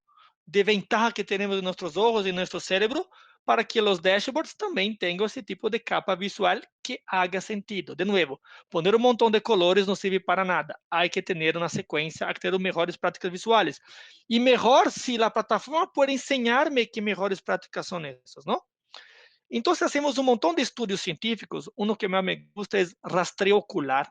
de ventaja que tenemos en nuestros ojos y en nuestro cerebro para que los dashboards también tengan ese tipo de capa visual que haga sentido? De nuevo, poner un montón de colores no sirve para nada. Hay que tener una secuencia, hay que tener mejores prácticas visuales. Y mejor si la plataforma puede enseñarme qué mejores prácticas son esas, ¿no? Entonces hacemos un montón de estudios científicos. Uno que más me gusta es rastreo ocular.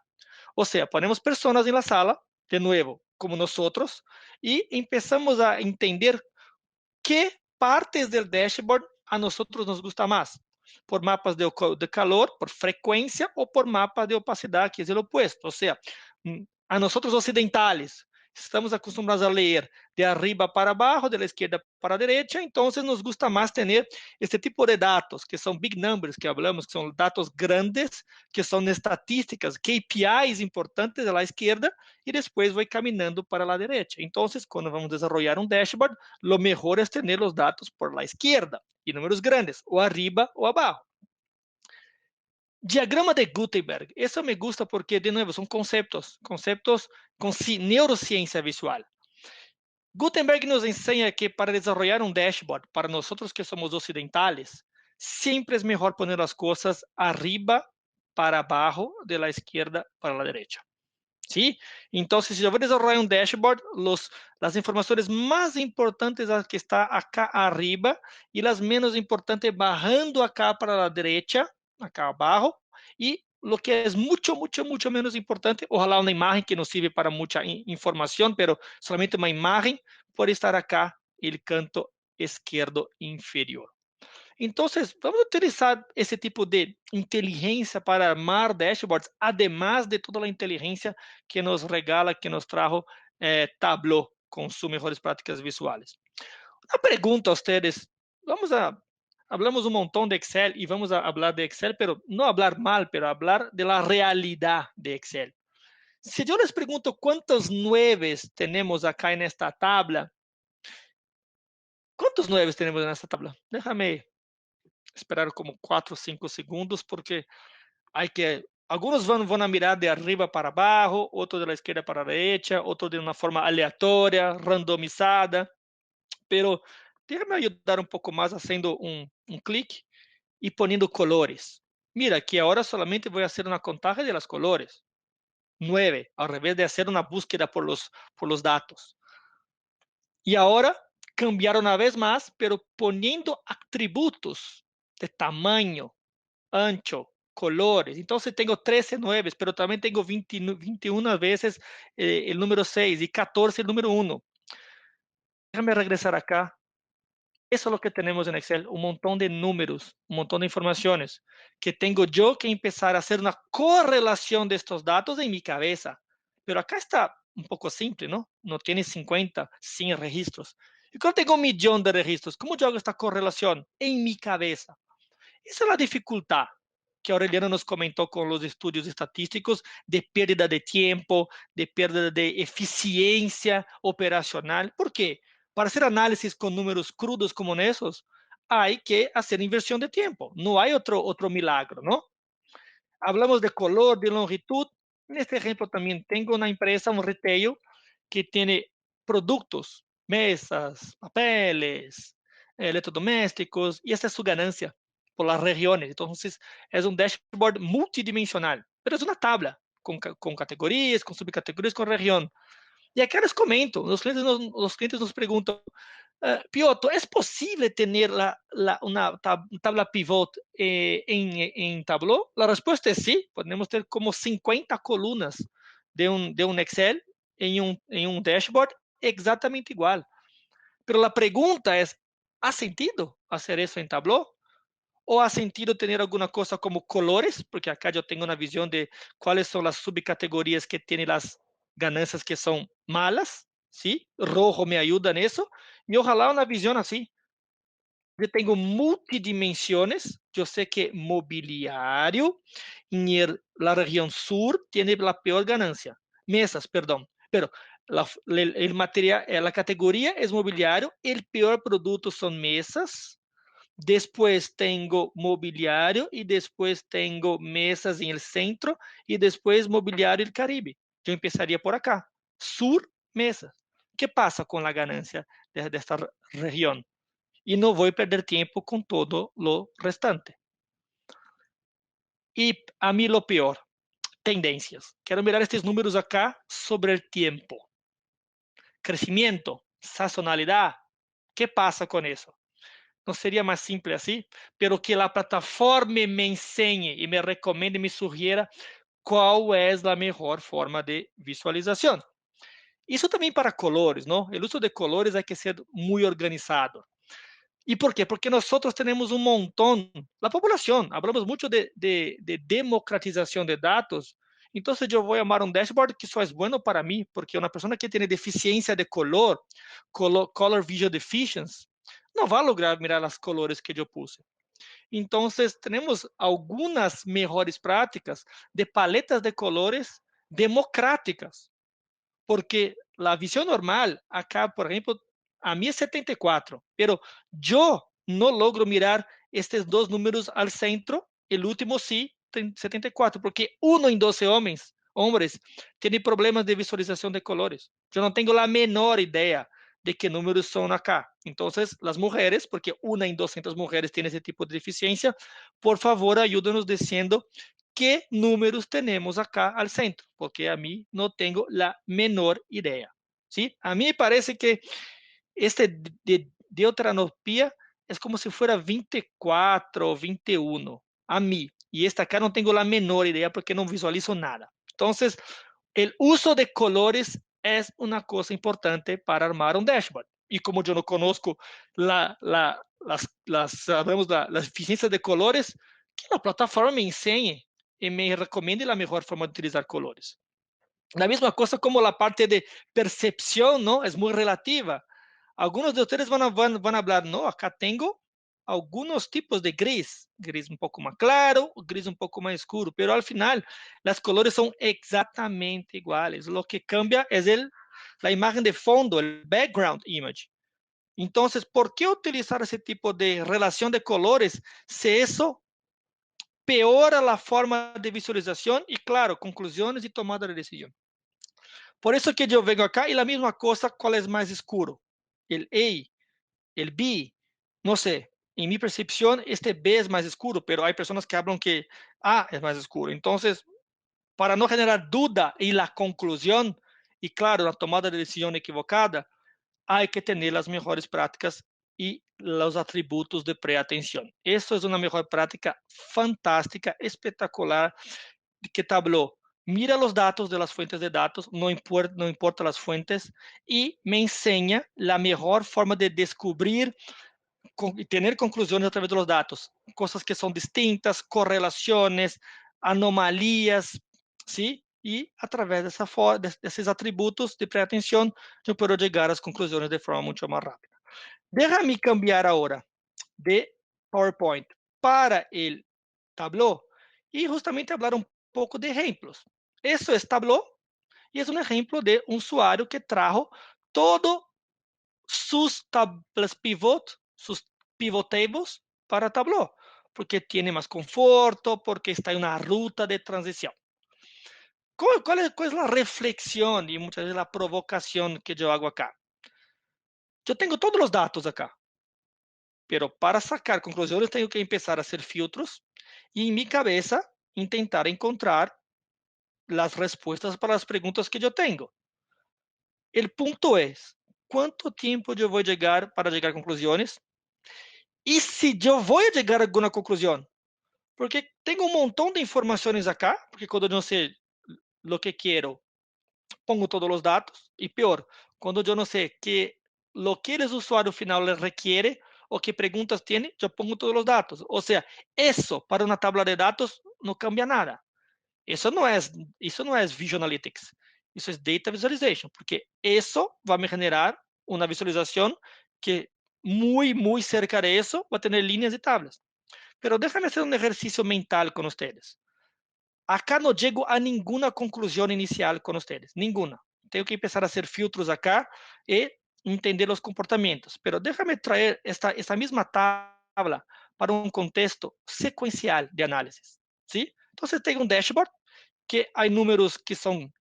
O sea, ponemos personas en la sala, de nuevo, como nosotros, y empezamos a entender qué partes del dashboard a nosotros nos gusta más. Por mapas de calor, por frecuencia o por mapas de opacidad, que es el opuesto. O sea, a nosotros occidentales, estamos acostumbrados a leer de arriba para abajo, de la izquierda para la derecha, entonces nos gusta más tener este tipo de datos, que son big numbers, que hablamos, que son datos grandes, que son estadísticas, KPIs importantes de la izquierda, y después voy caminando para la derecha. Entonces, cuando vamos a desarrollar un dashboard, lo mejor es tener los datos por la izquierda y números grandes, o arriba o abajo. Diagrama de Gutenberg, eso me gusta porque, de nuevo, son conceptos con neurociencia visual. Gutenberg nos enseña que para desarrollar un dashboard, para nosotros que somos occidentales, siempre es mejor poner las cosas arriba para abajo, de la izquierda para la derecha. ¿Sí? Entonces, si yo voy a desarrollar un dashboard, las informaciones más importantes las que está acá arriba y las menos importantes bajando acá para la derecha, acá abajo, y lo que es mucho, mucho, mucho menos importante, ojalá una imagen que nos sirve para mucha información, pero solamente una imagen puede estar acá, el canto izquierdo inferior. Entonces, vamos a utilizar ese tipo de inteligencia para armar dashboards, además de toda la inteligencia que nos regala, que nos trajo Tableau con sus mejores prácticas visuales. Una pregunta a ustedes. Hablamos un montón de Excel y vamos a hablar de Excel, pero no hablar mal, pero hablar de la realidad de Excel. Si yo les pregunto cuántos 9 tenemos acá en esta tabla, ¿cuántos 9 tenemos en esta tabla? Déjame esperar como 4 o 5 segundos, porque algunos van a mirar de arriba para abajo, otros de la izquierda para la derecha, otros de una forma aleatoria, randomizada, pero déjame ayudar un poco más haciendo un clic y poniendo colores. Mira, que ahora solamente voy a hacer una contaje de los colores. 9, al revés de hacer una búsqueda por los datos. Y ahora cambiar una vez más, pero poniendo atributos de tamaño, ancho, colores. Entonces tengo 13 9, pero también tengo 21 veces el número 6 y 14 el número 1. Déjame regresar acá. Eso es lo que tenemos en Excel, un montón de números, un montón de informaciones que tengo yo que empezar a hacer una correlación de estos datos en mi cabeza. Pero acá está un poco simple, ¿no? No tiene 50, 100 registros. Y cuando tengo 1.000.000 de registros, ¿cómo yo hago esta correlación en mi cabeza? Esa es la dificultad que Aureliano nos comentó con los estudios estadísticos de pérdida de tiempo, de pérdida de eficiencia operacional. ¿Por qué? Para hacer análisis con números crudos como esos, hay que hacer inversión de tiempo. No hay otro milagro, ¿no? Hablamos de color, de longitud. En este ejemplo también tengo una empresa, un retail, que tiene productos, mesas, papeles, electrodomésticos, y esa es su ganancia por las regiones. Entonces, es un dashboard multidimensional, pero es una tabla con categorías, con subcategorías, con región. Y acá les comento, los clientes nos preguntan, Piotr, ¿es posible tener una tabla pivot en Tableau? La respuesta es sí, podemos tener como 50 columnas de un Excel en un dashboard exactamente igual. Pero la pregunta es, ¿ha sentido hacer eso en Tableau? ¿O ha sentido tener alguna cosa como colores? Porque acá yo tengo una visión de cuáles son las subcategorías que tienen las ganancias que son malas, ¿sí? Rojo me ayuda en eso. Y ojalá una visión así. Yo tengo multidimensiones. Yo sé que mobiliario en la región sur tiene la peor ganancia. Mesas, perdón. Pero el material, la categoría es mobiliario. El peor producto son mesas. Después tengo mobiliario y después tengo mesas en el centro y después mobiliario el Caribe. Yo empezaría por acá. Sur, mesas. ¿Qué pasa con la ganancia de esta región? Y no voy a perder tiempo con todo lo restante. Y a mí lo peor, tendencias. Quiero mirar estos números acá sobre el tiempo. Crecimiento, sazonalidad. ¿Qué pasa con eso? ¿No sería más simple así? Pero que la plataforma me enseñe y me recomiende y me sugiera cuál es la mejor forma de visualización. Isso também para colores, ¿no? El uso de colores hay que ser muy organizado. ¿Y por qué? Porque nosotros tenemos un montón, la población, hablamos mucho de democratización de datos. Entonces yo voy a armar un dashboard que só es bueno para mí, porque una persona que tiene deficiencia de color visual deficiency, no va a lograr mirar las colores que yo puse. Entonces, tenemos algunas mejores prácticas de paletas de colores democráticas, porque la visión normal, acá, por ejemplo, a mí es 74, pero yo no logro mirar estos dos números al centro, el último sí, 74, porque uno en 12 hombres tiene problemas de visualización de colores. Yo no tengo la menor idea de qué números son acá. Entonces, las mujeres, porque una en 200 mujeres tiene ese tipo de deficiencia, por favor, ayúdenos diciendo qué números tenemos acá al centro, porque a mí no tengo la menor idea. ¿Sí? A mí me parece que este de deuteranopia es como si fuera 24 o 21 a mí. Y esta acá no tengo la menor idea porque no visualizo nada. Entonces, el uso de colores es una cosa importante para armar un dashboard. Y como yo no conozco las eficiencias de colores, que la plataforma me enseñe y me recomiende la mejor forma de utilizar colores. La misma cosa como la parte de percepción, ¿no? Es muy relativa. Algunos de ustedes van a hablar, no, acá tengo algunos tipos de gris un poco más claro, gris un poco más oscuro, pero al final las colores son exactamente iguales. Lo que cambia es la imagen de fondo, el background image. Entonces, ¿por qué utilizar ese tipo de relación de colores si eso peora la forma de visualización y, claro, conclusiones y tomada de decisión? Por eso que yo vengo acá y la misma cosa, ¿cuál es más oscuro? El A, el B, no sé. En mi percepción, este B es más oscuro, pero hay personas que hablan que A es más oscuro. Entonces, para no generar duda y la conclusión, y claro, la tomada de decisión equivocada, hay que tener las mejores prácticas y los atributos de preatención. Esto es una mejor práctica fantástica, espectacular, que Tableau mira los datos de las fuentes de datos, no importa las fuentes, y me enseña la mejor forma de descubrir y tener conclusiones a través de los datos, cosas que son distintas, correlaciones, anomalías, ¿sí? Y a través de esos atributos de preatención, yo puedo llegar a las conclusiones de forma mucho más rápida. Déjame cambiar ahora de PowerPoint para el Tableau y justamente hablar un poco de ejemplos. Eso es Tableau y es un ejemplo de un usuario que trajo todo sus tablas pivot, sus pivot tables para Tableau, porque tiene más conforto, porque está en una ruta de transición. ¿Cuál es la reflexión y muchas veces la provocación que yo hago acá? Yo tengo todos los datos acá, pero para sacar conclusiones tengo que empezar a hacer filtros y en mi cabeza intentar encontrar las respuestas para las preguntas que yo tengo. El punto es, ¿cuánto tiempo yo voy a llegar para llegar a conclusiones? Y si yo voy a llegar a alguna conclusión, porque tengo un montón de informaciones acá, porque cuando yo no sé lo que quiero, pongo todos los datos. Y peor, cuando yo no sé lo que el usuario final le requiere o qué preguntas tiene, yo pongo todos los datos. O sea, eso para una tabla de datos no cambia nada. Eso no es Visual Analytics. Eso es Data Visualization, porque eso va a me generar una visualización que muy, muy cerca de eso va a tener líneas y tablas. Pero déjame hacer un ejercicio mental con ustedes. Acá no llego a ninguna conclusión inicial con ustedes, ninguna. Tengo que empezar a hacer filtros acá y entender los comportamientos. Pero déjame traer esta misma tabla para un contexto secuencial de análisis. ¿Sí? Entonces tengo un dashboard que hay números que son,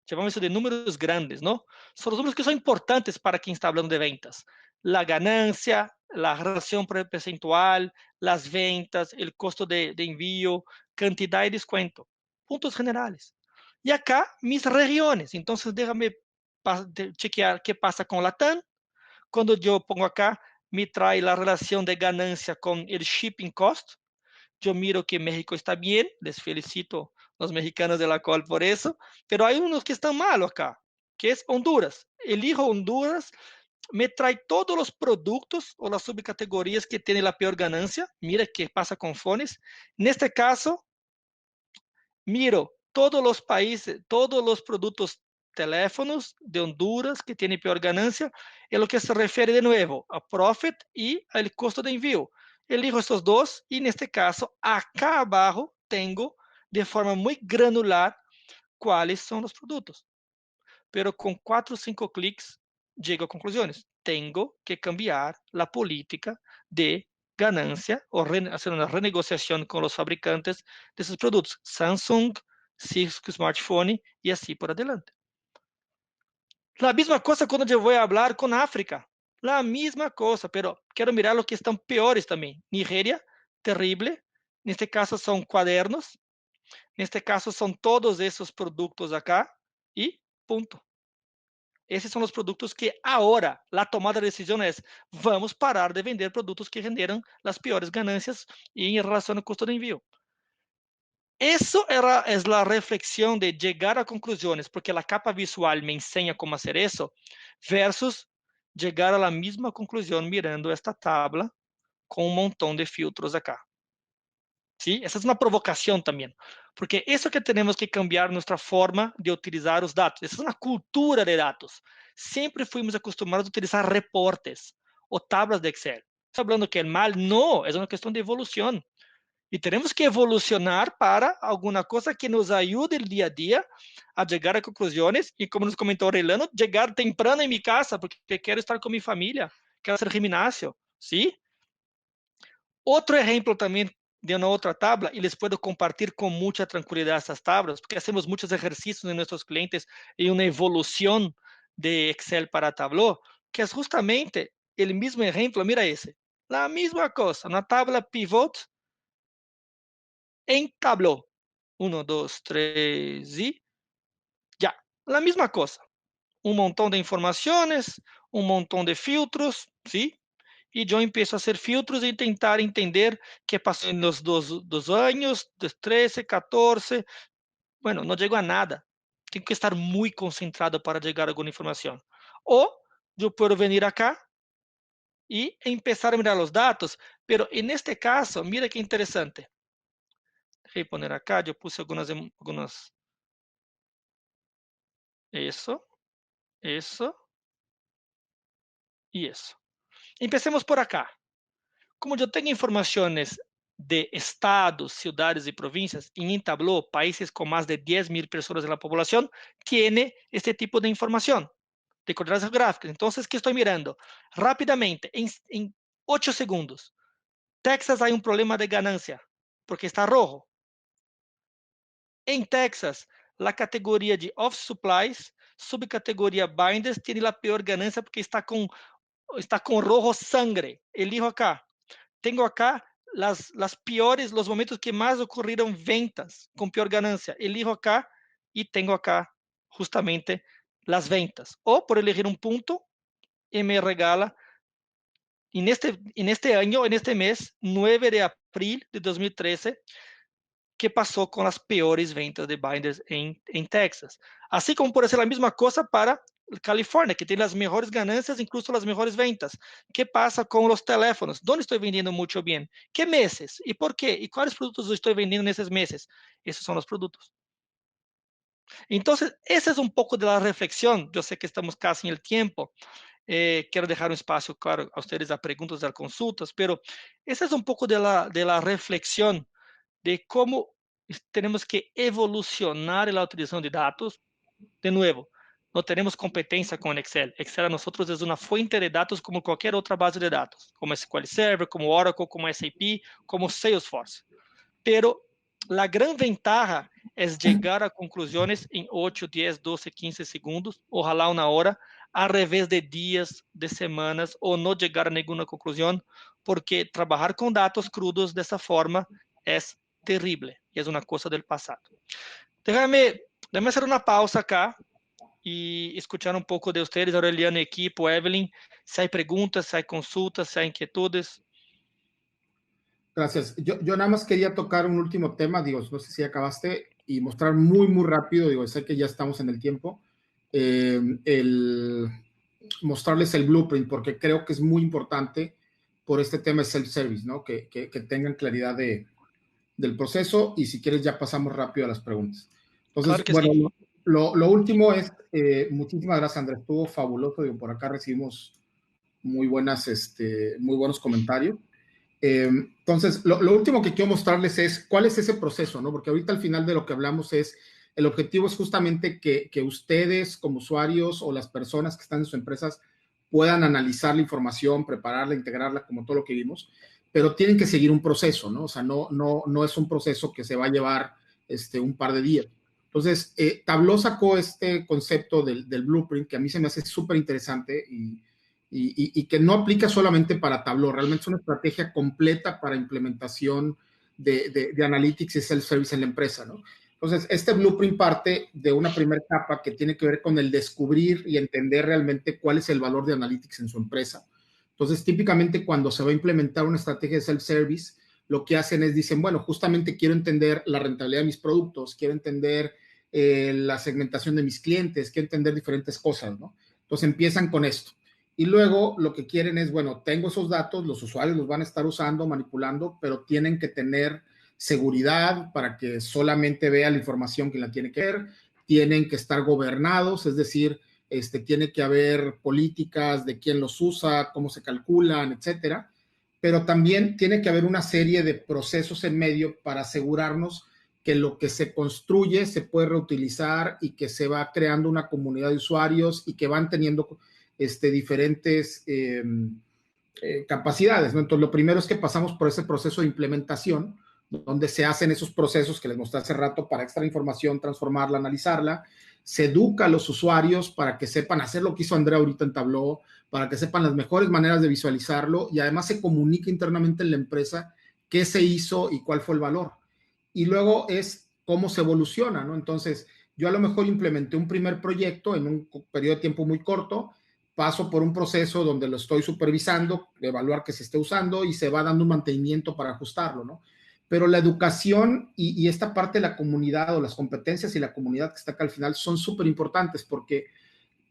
llamamos de números grandes, ¿no? Son los números que son importantes para quien está hablando de ventas. La ganancia, la relación percentual, las ventas, el costo de envío, cantidad y descuento. Puntos generales. Y acá mis regiones. Entonces déjame chequear qué pasa con Latam. Cuando yo pongo acá, me trae la relación de ganancia con el shipping cost. Yo miro que México está bien, les felicito a los mexicanos de la cual por eso, pero hay unos que están mal acá, que es Honduras. Elijo Honduras, me trae todos los productos o las subcategorías que tienen la peor ganancia. Mira qué pasa con Fones. En este caso, miro todos los países, todos los productos teléfonos de Honduras que tienen peor ganancia, en lo que se refiere de nuevo a profit y al costo de envío. Elijo estos dos y en este caso, acá abajo tengo de forma muy granular cuáles son los productos. Pero con 4 o 5 clics llego a conclusiones. Tengo que cambiar la política de ganancia o hacer una renegociación con los fabricantes de esos productos. Samsung, Cisco Smartphone y así por adelante. La misma cosa cuando yo voy a hablar con África. La misma cosa, pero quiero mirar lo que están peores también. Nigeria, terrible. En este caso son cuadernos. En este caso son todos esos productos acá y punto. Esses são os produtos que agora a tomada de decisão é: vamos parar de vender produtos que generam as piores ganâncias em relação ao custo de envio. Isso é a reflexão de chegar a conclusões, porque a capa visual me ensina como fazer isso, versus chegar a la mesma conclusão mirando esta tabla com um montão de filtros acá. ¿Sí? Esa es una provocación también, porque eso que tenemos que cambiar nuestra forma de utilizar los datos. Esa es una cultura de datos. Siempre fuimos acostumbrados a utilizar reportes o tablas de Excel. ¿Está hablando que es mal? No, es una cuestión de evolución. Y tenemos que evolucionar para alguna cosa que nos ayude el día a día a llegar a conclusiones y, como nos comentó Aureliano, llegar temprano en mi casa porque quiero estar con mi familia, quiero hacer gimnasio, ¿sí? Outro exemplo também de uma outra tabla, e les puedo compartilhar com muita tranquilidade essas tablas, porque hacemos muitos exercícios em nossos clientes e uma evolução de Excel para Tableau, que é justamente o mesmo exemplo, mira esse, a mesma coisa, na tabla pivot em Tableau. 1, 2, 3 e já. A mesma coisa. Um montão de informações, um montão de filtros, ¿sí? E eu empiezo a hacer filtros e tentar entender qué pasó en los dos años, de 13, 14. Bueno, no llego a nada. Tengo que estar muy concentrado para llegar a alguna información. O yo puedo venir acá y empezar a mirar los datos. Pero en este caso, mira qué interesante. Déjame poner acá, yo puse algunas, eso, eso y eso. Empecemos por acá. Como eu tenho informações de estados, ciudades e províncias, e em Tableau, países com mais de 10.000 pessoas na população, tiene este tipo de informação. de coordenadas gráficas. Entonces, ¿qué estoy mirando? Rápidamente, en 8 segundos. Texas hay un problema de ganancia, porque está rojo. En Texas, la categoría de Office Supplies, subcategoría Binders, tiene la peor ganancia porque está con rojo sangre. Elijo acá. Tengo acá las peores, los momentos que más ocurrieron ventas con peor ganancia. Elijo acá y tengo acá justamente las ventas. O por elegir un punto y me regala en este año, en este mes, 9 de abril de 2013, que pasó con las peores ventas de binders en Texas. Así como puede ser la misma cosa para California, que tiene las mejores ganancias, incluso las mejores ventas. ¿Qué pasa con los teléfonos? ¿Dónde estoy vendiendo mucho bien? ¿Qué meses? ¿Y por qué? ¿Y cuáles productos estoy vendiendo en esos meses? Esos son los productos. Entonces, esa es un poco de la reflexión. Yo sé que estamos casi en el tiempo. Quiero dejar un espacio, claro, a ustedes a preguntas, a consultas, pero esa es un poco de la reflexión de cómo tenemos que evolucionar la utilización de datos. De nuevo, no tenemos competencia con Excel. Excel a nosotros es una fuente de datos como cualquier otra base de datos, como SQL Server, como Oracle, como SAP, como Salesforce. Pero la gran ventaja es llegar a conclusiones en 8, 10, 12, 15 segundos, ojalá una hora, al revés de días, de semanas, o no llegar a ninguna conclusión, porque trabajar con datos crudos de esa forma es terrible y es una cosa del pasado. Déjame hacer una pausa acá y escuchar un poco de ustedes, Aureliano, equipo, Evelyn, si hay preguntas, si hay consultas, si hay inquietudes. Gracias. Yo nada más quería tocar un último tema, digo, no sé si acabaste, y mostrar muy, muy rápido, digo, sé que ya estamos en el tiempo, mostrarles el blueprint, porque creo que es muy importante por este tema de self-service, ¿no? Que tengan claridad del proceso, y si quieres ya pasamos rápido a las preguntas. Claro Entonces, que bueno, sí. lo último es, muchísimas gracias, Andrés, estuvo fabuloso, digo, por acá recibimos muy muy buenos comentarios. Entonces, lo último que quiero mostrarles es cuál es ese proceso, ¿no? Porque ahorita al final de lo que hablamos el objetivo es justamente que ustedes como usuarios o las personas que están en sus empresas puedan analizar la información, prepararla, integrarla, como todo lo que vimos, pero tienen que seguir un proceso, ¿no? O sea, no es un proceso que se va a llevar un par de días. Entonces, Tableau sacó este concepto del blueprint que a mí se me hace súper interesante y que no aplica solamente para Tableau, realmente es una estrategia completa para implementación de Analytics y Self-Service en la empresa, ¿no? Entonces, este blueprint parte de una primera etapa que tiene que ver con el descubrir y entender realmente cuál es el valor de Analytics en su empresa. Entonces, típicamente cuando se va a implementar una estrategia de Self-Service, lo que hacen es, dicen, bueno, justamente quiero entender la rentabilidad de mis productos, quiero entender la segmentación de mis clientes, quiero entender diferentes cosas, ¿no? Entonces, empiezan con esto. Y luego lo que quieren es, bueno, tengo esos datos, los usuarios los van a estar usando, manipulando, pero tienen que tener seguridad para que solamente vea la información que la tiene que ver, tienen que estar gobernados, es decir, tiene que haber políticas de quién los usa, cómo se calculan, etcétera, pero también tiene que haber una serie de procesos en medio para asegurarnos que lo que se construye se puede reutilizar y que se va creando una comunidad de usuarios y que van teniendo diferentes capacidades, ¿no? Entonces, lo primero es que pasamos por ese proceso de implementación, donde se hacen esos procesos que les mostré hace rato para extraer información, transformarla, analizarla. Se educa a los usuarios para que sepan hacer lo que hizo Andrea ahorita en Tableau, para que sepan las mejores maneras de visualizarlo y además se comunica internamente en la empresa qué se hizo y cuál fue el valor. Y luego es cómo se evoluciona, ¿no? Entonces, yo a lo mejor implementé un primer proyecto en un periodo de tiempo muy corto, paso por un proceso donde lo estoy supervisando, evaluar que se esté usando y se va dando un mantenimiento para ajustarlo, ¿no? Pero la educación y esta parte de la comunidad o las competencias y la comunidad que está acá al final son súper importantes porque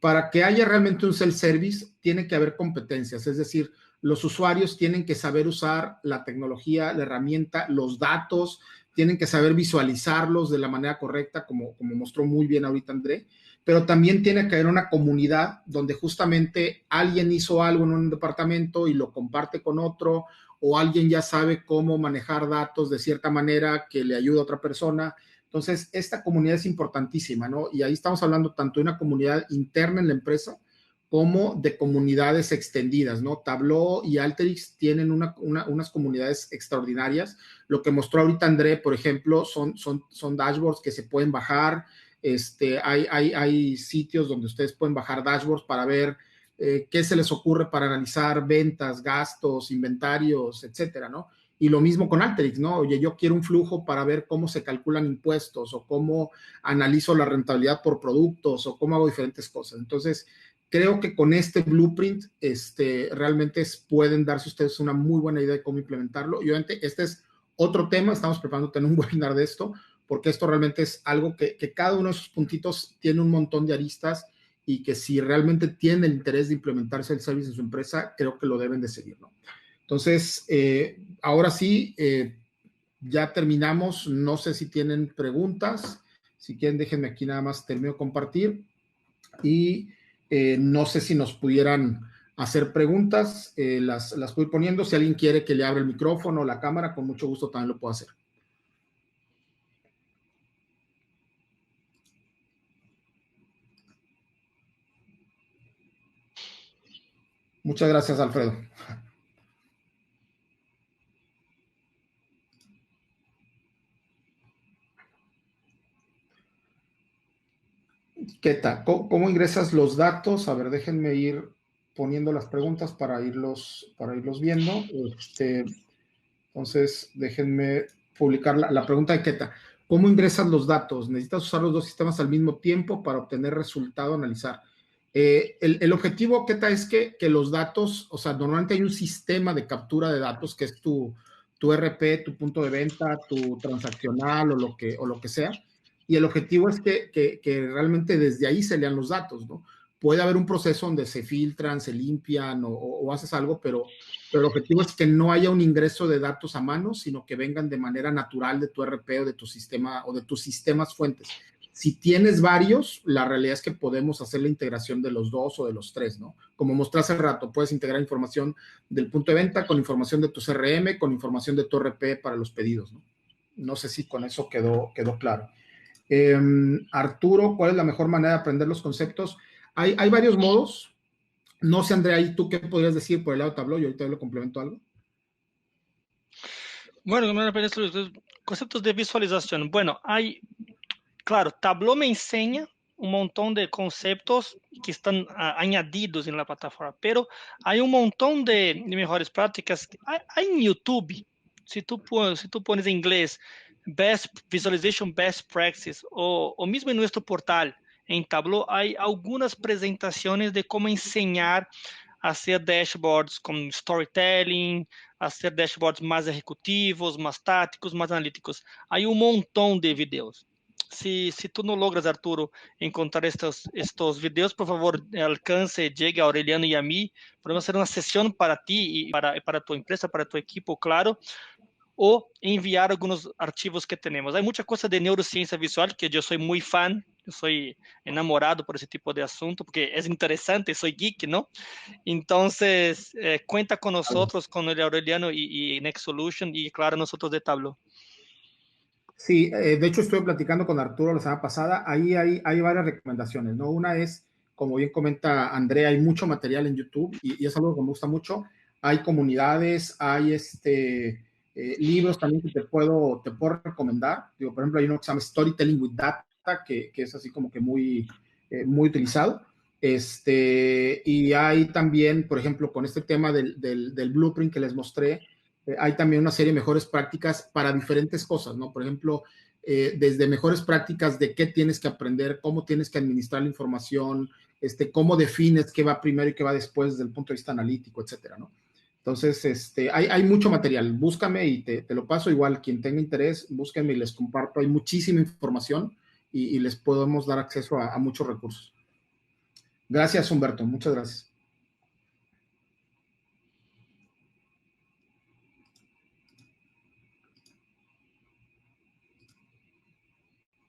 para que haya realmente un self-service tiene que haber competencias, es decir, los usuarios tienen que saber usar la tecnología, la herramienta, los datos, tienen que saber visualizarlos de la manera correcta, como mostró muy bien ahorita André, pero también tiene que haber una comunidad donde justamente alguien hizo algo en un departamento y lo comparte con otro, o alguien ya sabe cómo manejar datos de cierta manera que le ayuda a otra persona. Entonces, esta comunidad es importantísima, ¿no? Y ahí estamos hablando tanto de una comunidad interna en la empresa como de comunidades extendidas, ¿no? Tableau y Alteryx tienen unas comunidades extraordinarias. Lo que mostró ahorita André, por ejemplo, son dashboards que se pueden bajar. Hay sitios donde ustedes pueden bajar dashboards para ver qué se les ocurre para analizar ventas, gastos, inventarios, etcétera, ¿no? Y lo mismo con Alteryx, ¿no? Oye, yo quiero un flujo para ver cómo se calculan impuestos o cómo analizo la rentabilidad por productos o cómo hago diferentes cosas. Entonces, creo que con este blueprint realmente pueden darse ustedes una muy buena idea de cómo implementarlo. Y obviamente este es otro tema, estamos preparando tener un webinar de esto, porque esto realmente es algo que cada uno de esos puntitos tiene un montón de aristas y que si realmente tienen el interés de implementarse el service en su empresa, creo que lo deben de seguir, ¿no? Entonces, ahora sí, ya terminamos. No sé si tienen preguntas. Si quieren, déjenme aquí nada más termino de compartir. Y no sé si nos pudieran hacer preguntas. Las voy poniendo. Si alguien quiere que le abra el micrófono o la cámara, con mucho gusto también lo puedo hacer. Muchas gracias, Alfredo. ¿Qué tal? ¿Cómo ingresas los datos? A ver, déjenme ir poniendo las preguntas para irlos viendo. Entonces, déjenme publicar la pregunta de Keta. ¿Cómo ingresas los datos? ¿Necesitas usar los dos sistemas al mismo tiempo para obtener resultado, analizar? El objetivo, Keta, es que los datos, o sea, normalmente hay un sistema de captura de datos que es tu RP, tu punto de venta, tu transaccional o lo que sea. Y el objetivo es que realmente desde ahí se lean los datos, ¿no? Puede haber un proceso donde se filtran, se limpian o haces algo, pero el objetivo es que no haya un ingreso de datos a mano, sino que vengan de manera natural de tu RP o de tu sistema o de tus sistemas fuentes. Si tienes varios, la realidad es que podemos hacer la integración de los dos o de los tres, ¿no? Como mostré hace rato, puedes integrar información del punto de venta con información de tu CRM, con información de tu RP para los pedidos, ¿no? No sé si con eso quedó claro. Arturo, ¿cuál es la mejor manera de aprender los conceptos? Hay varios modos. No sé, Andrea, ¿y tú qué podrías decir por el lado de Tableau? Yo ahorita lo complemento algo. Bueno, los conceptos de visualización. Bueno, hay, claro, Tableau me enseña un montón de conceptos que están añadidos en la plataforma, pero hay un montón de mejores prácticas. Hay en YouTube, si tú pones en inglés Best Visualization Best Practice, o mismo en nuestro portal, en Tableau, hay algunas presentaciones de cómo enseñar a hacer dashboards con storytelling, a hacer dashboards más ejecutivos, más tácticos, más analíticos. Hay un montón de videos. Se tu não logras, Arturo, encontrar estes vídeos, por favor, alcance, llegue a Aureliano e a mim. Podemos fazer uma sessão para ti e para tua empresa, para tua equipe, claro, ou enviar alguns arquivos que temos. Há muita coisa de neurociência visual que eu sou muito fã, eu sou enamorado por esse tipo de assunto, porque é interessante, sou geek, não? Então, cuenta com nós, com o Aureliano e Next Solution, e claro, nós de Tableau. Sí, de hecho estuve platicando con Arturo la semana pasada, ahí hay varias recomendaciones, ¿no? Una es, como bien comenta Andrea, hay mucho material en YouTube y es algo que me gusta mucho. Hay comunidades, hay libros también que te puedo recomendar. Digo, por ejemplo, hay uno que se llama Storytelling with Data, que es así como que muy utilizado. Y hay también, por ejemplo, con este tema del blueprint que les mostré, hay también una serie de mejores prácticas para diferentes cosas, ¿no? Por ejemplo, desde mejores prácticas de qué tienes que aprender, cómo tienes que administrar la información, cómo defines qué va primero y qué va después desde el punto de vista analítico, etcétera, ¿no? Entonces, hay mucho material. Búscame y te lo paso. Igual, quien tenga interés, búsquenme y les comparto. Hay muchísima información y les podemos dar acceso a muchos recursos. Gracias, Humberto. Muchas gracias.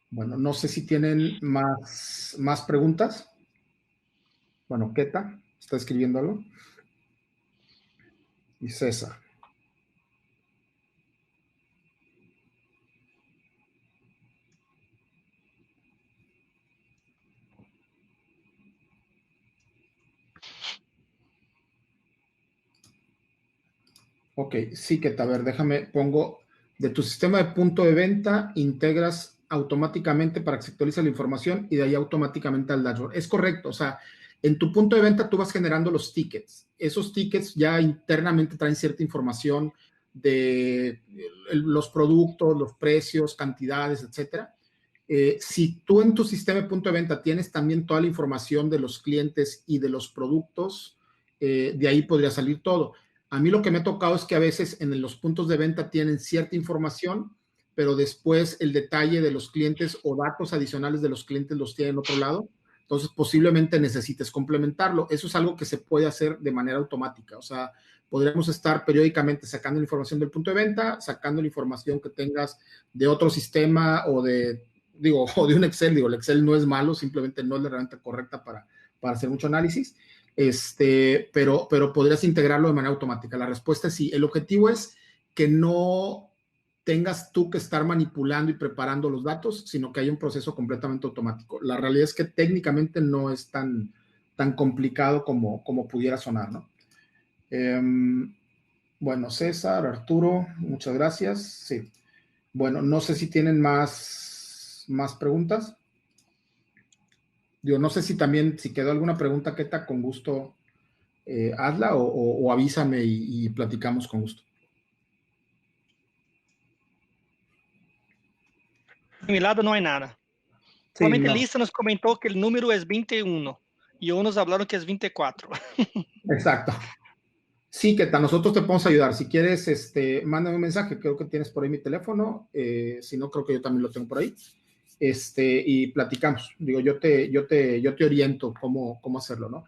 Bueno, no sé si tienen más preguntas. Bueno, Keta está escribiendo algo. Y César. Ok, sí que, a ver, déjame, pongo, de tu sistema de punto de venta, integras automáticamente para que se actualice la información y de ahí automáticamente al dashboard. Es correcto, o sea, en tu punto de venta tú vas generando los tickets. Esos tickets ya internamente traen cierta información de los productos, los precios, cantidades, etcétera. Si tú en tu sistema de punto de venta tienes también toda la información de los clientes y de los productos, de ahí podría salir todo. A mí lo que me ha tocado es que a veces en los puntos de venta tienen cierta información, pero después el detalle de los clientes o datos adicionales de los clientes los tienen en otro lado. Entonces, posiblemente necesites complementarlo. Eso es algo que se puede hacer de manera automática. O sea, podríamos estar periódicamente sacando la información del punto de venta, sacando la información que tengas de otro sistema o de, digo, o de un Excel. Digo, el Excel no es malo, simplemente no es la herramienta correcta para hacer mucho análisis, pero podrías integrarlo de manera automática. La respuesta es sí. El objetivo es que no tengas tú que estar manipulando y preparando los datos, sino que haya un proceso completamente automático. La realidad es que técnicamente no es tan complicado como pudiera sonar, ¿no? Bueno, César, Arturo, muchas gracias. Sí. Bueno, no sé si tienen más preguntas. Digo, no sé si también, si quedó alguna pregunta, Keta, con gusto hazla o avísame y platicamos con gusto. De mi lado no hay nada. Sí, Solamente no, Lisa nos comentó que el número es 21 y unos hablaron que es 24. exacto. Sí, Keta, nosotros te podemos ayudar. Si quieres, mándame un mensaje, creo que tienes por ahí mi teléfono. Si no, creo que yo también lo tengo por ahí. Y platicamos. Digo, yo te oriento cómo hacerlo, ¿no?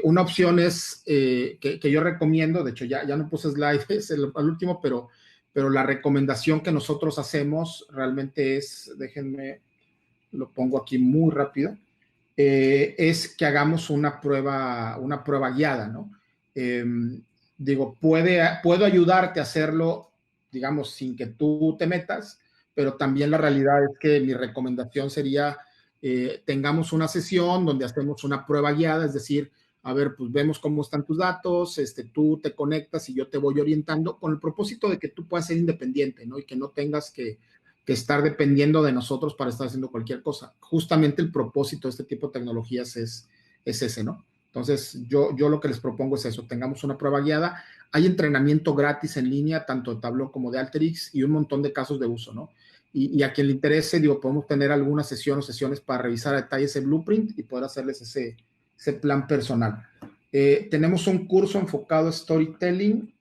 Una opción es que yo recomiendo, de hecho ya no puse slide, es el último, pero la recomendación que nosotros hacemos realmente es, déjenme, lo pongo aquí muy rápido, es que hagamos una prueba guiada, ¿no? Eh, Digo, puedo ayudarte a hacerlo, digamos, sin que tú te metas, pero también la realidad es que mi recomendación sería tengamos una sesión donde hacemos una prueba guiada, es decir, a ver, pues vemos cómo están tus datos, tú te conectas y yo te voy orientando con el propósito de que tú puedas ser independiente, ¿no? Y que no tengas que estar dependiendo de nosotros para estar haciendo cualquier cosa. Justamente el propósito de este tipo de tecnologías es ese, ¿no? Entonces, yo lo que les propongo es eso, tengamos una prueba guiada. Hay entrenamiento gratis en línea, tanto de Tableau como de Alteryx, y un montón de casos de uso, ¿no? Y a quien le interese, digo, podemos tener alguna sesión o sesiones para revisar a detalle ese blueprint y poder hacerles ese plan personal. Tenemos un curso enfocado a storytelling.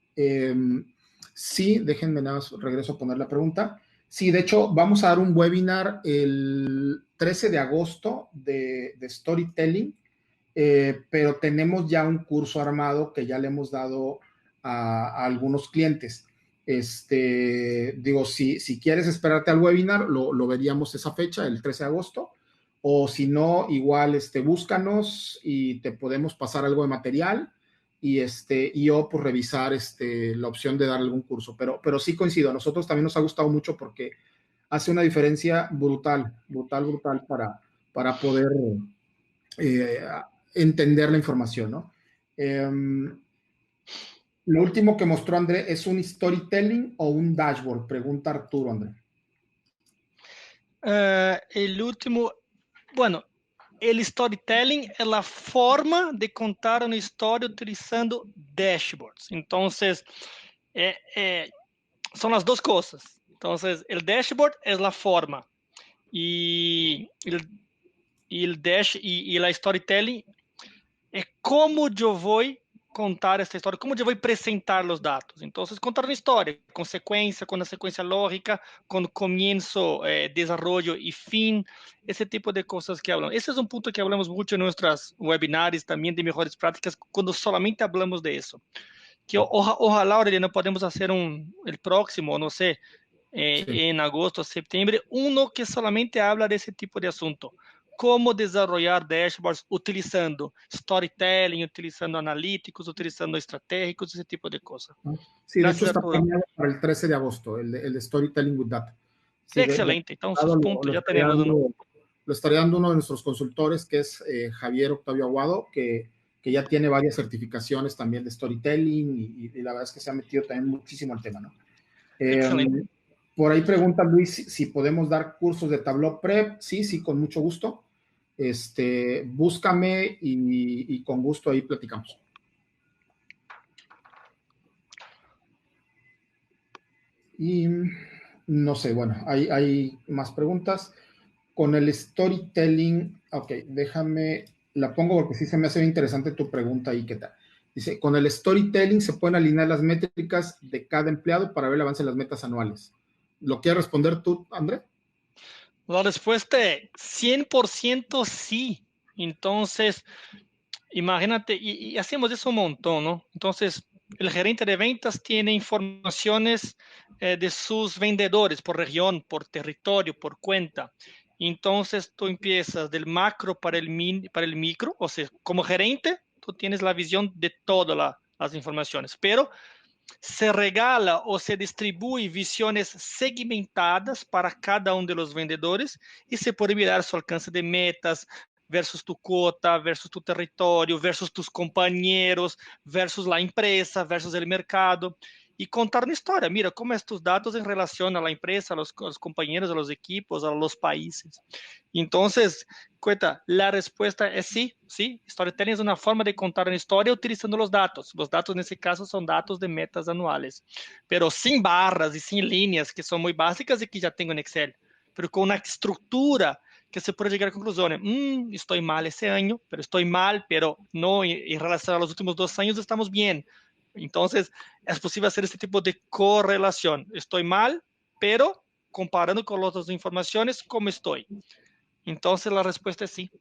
Sí, déjenme nada más, regreso a poner la pregunta. Sí, de hecho, vamos a dar un webinar el 13 de agosto de storytelling, pero tenemos ya un curso armado que ya le hemos dado a algunos clientes. Digo, si quieres esperarte al webinar, lo veríamos esa fecha, el 13 de agosto, o si no, igual búscanos y te podemos pasar algo de material y yo pues revisar la opción de dar algún curso, pero sí coincido, a nosotros también nos ha gustado mucho porque hace una diferencia brutal, brutal, brutal para poder eh, entender la información, ¿no? Lo último que mostró André, ¿es un storytelling o un dashboard? Pregunta Arturo, André. El último, bueno, el storytelling é a forma de contar uma história utilizando dashboards. Então, são as duas coisas. Então, o dashboard é a forma e o storytelling é como eu vou contar essa história, como eu vou apresentar os dados. Então, contar uma história com sequência, com a sequência lógica, com começo, desenvolvimento e fim, esse tipo de coisas que falamos. Esse é um ponto que falamos muito em nossos webinars também de melhores práticas, quando solamente falamos de isso. Que ojalá, Aureliano, podemos fazer el próximo, não sei, Sí. em agosto, setembro, que solamente habla desse tipo de assunto. Como desenvolver dashboards utilizando storytelling, utilizando analíticos, utilizando estratégicos, ese tipo de cosas. Sí, de hecho Gracias a está todos. planeado para el 13 de agosto, el de Storytelling with Data. Sí, Excelente, entonces, punto, ya tenemos uno. lo estaría dando uno de nuestros consultores, que es Javier Octavio Aguado, que que ya tiene varias certificaciones también de storytelling y la verdad es que se ha metido también muchísimo al tema, ¿no? Excelente. Por ahí pregunta Luis si podemos dar cursos de Tableau Prep. Sí, sí, con mucho gusto. Búscame y con gusto ahí platicamos. Y no sé, bueno, hay más preguntas. Con el storytelling, ok, déjame, la pongo porque sí se me hace interesante tu pregunta ahí, ¿qué tal? Dice, con el storytelling se pueden alinear las métricas de cada empleado para ver el avance de las metas anuales. ¿Lo quieres responder tú, André? La respuesta es 100% sí. Entonces, imagínate, y hacemos eso un montón, ¿no? Entonces, el gerente de ventas tiene informaciones de sus vendedores por región, por territorio, por cuenta. Entonces, tú empiezas del macro para el micro, o sea, como gerente, tú tienes la visión de todas las informaciones, pero se regala o se distribuye visiones segmentadas para cada uno de los vendedores y se puede mirar su alcance de metas versus tu cuota, versus tu territorio, versus tus compañeros, versus la empresa, versus el mercado. Y contar una historia, mira, cómo es tus datos en relación a la empresa, a los compañeros, a los equipos, a los países. Entonces, cuenta, la respuesta es sí, sí. Storytelling es una forma de contar una historia utilizando los datos. Los datos en ese caso son datos de metas anuales, pero sin barras y sin líneas, que son muy básicas y que ya tengo en Excel, pero con una estructura que se puede llegar a conclusiones. Estoy mal ese año, pero estoy mal, pero no en relación a los últimos 2 años estamos bien. Entonces, es posible hacer este tipo de correlación. Estoy mal, pero comparando con las otras informaciones, ¿cómo estoy? Entonces, la respuesta es sí.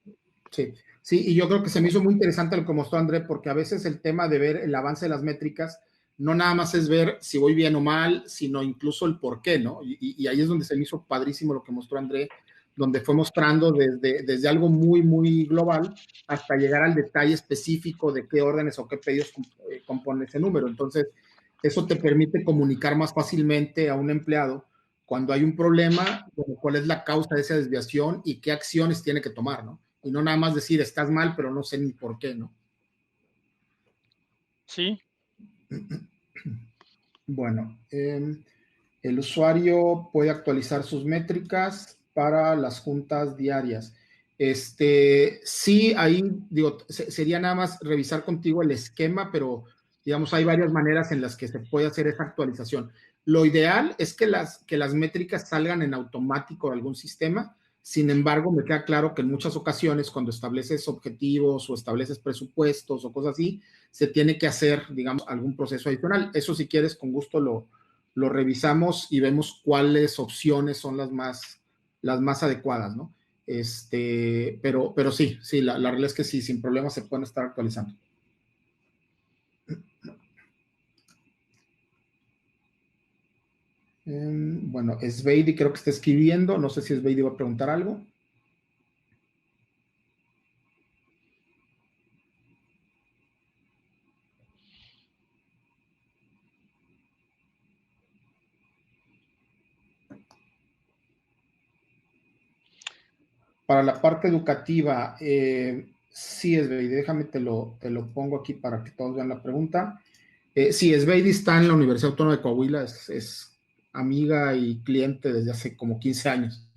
Sí, sí, y yo creo que se me hizo muy interesante lo que mostró André, porque a veces el tema de ver el avance de las métricas no nada más es ver si voy bien o mal, sino incluso el por qué, ¿no? Y ahí es donde se me hizo padrísimo lo que mostró André, donde fue mostrando desde algo muy, muy global hasta llegar al detalle específico de qué órdenes o qué pedidos compone ese número. Entonces, eso te permite comunicar más fácilmente a un empleado cuando hay un problema, bueno, cuál es la causa de esa desviación y qué acciones tiene que tomar, ¿no? Y no nada más decir, estás mal, pero no sé ni por qué, ¿no? Sí. Bueno, el usuario puede actualizar sus métricas para las juntas diarias. Sí, ahí digo, sería nada más revisar contigo el esquema, pero digamos, hay varias maneras en las que se puede hacer esa actualización. Lo ideal es que las métricas salgan en automático de algún sistema. Sin embargo, me queda claro que en muchas ocasiones, cuando estableces objetivos o estableces presupuestos o cosas así, se tiene que hacer, digamos, algún proceso adicional. Eso, si quieres, con gusto lo revisamos y vemos cuáles opciones son las más adecuadas, ¿no? Pero sí, sí, la realidad es que sí, sin problemas se pueden estar actualizando. Bueno, Sveidi creo que está escribiendo, no sé si Sveidi va a preguntar algo. Para la parte educativa, sí, Sveidi, déjame te lo pongo aquí para que todos vean la pregunta. Sí, Sveidi está en la Universidad Autónoma de Coahuila, es amiga y cliente desde hace como 15 años.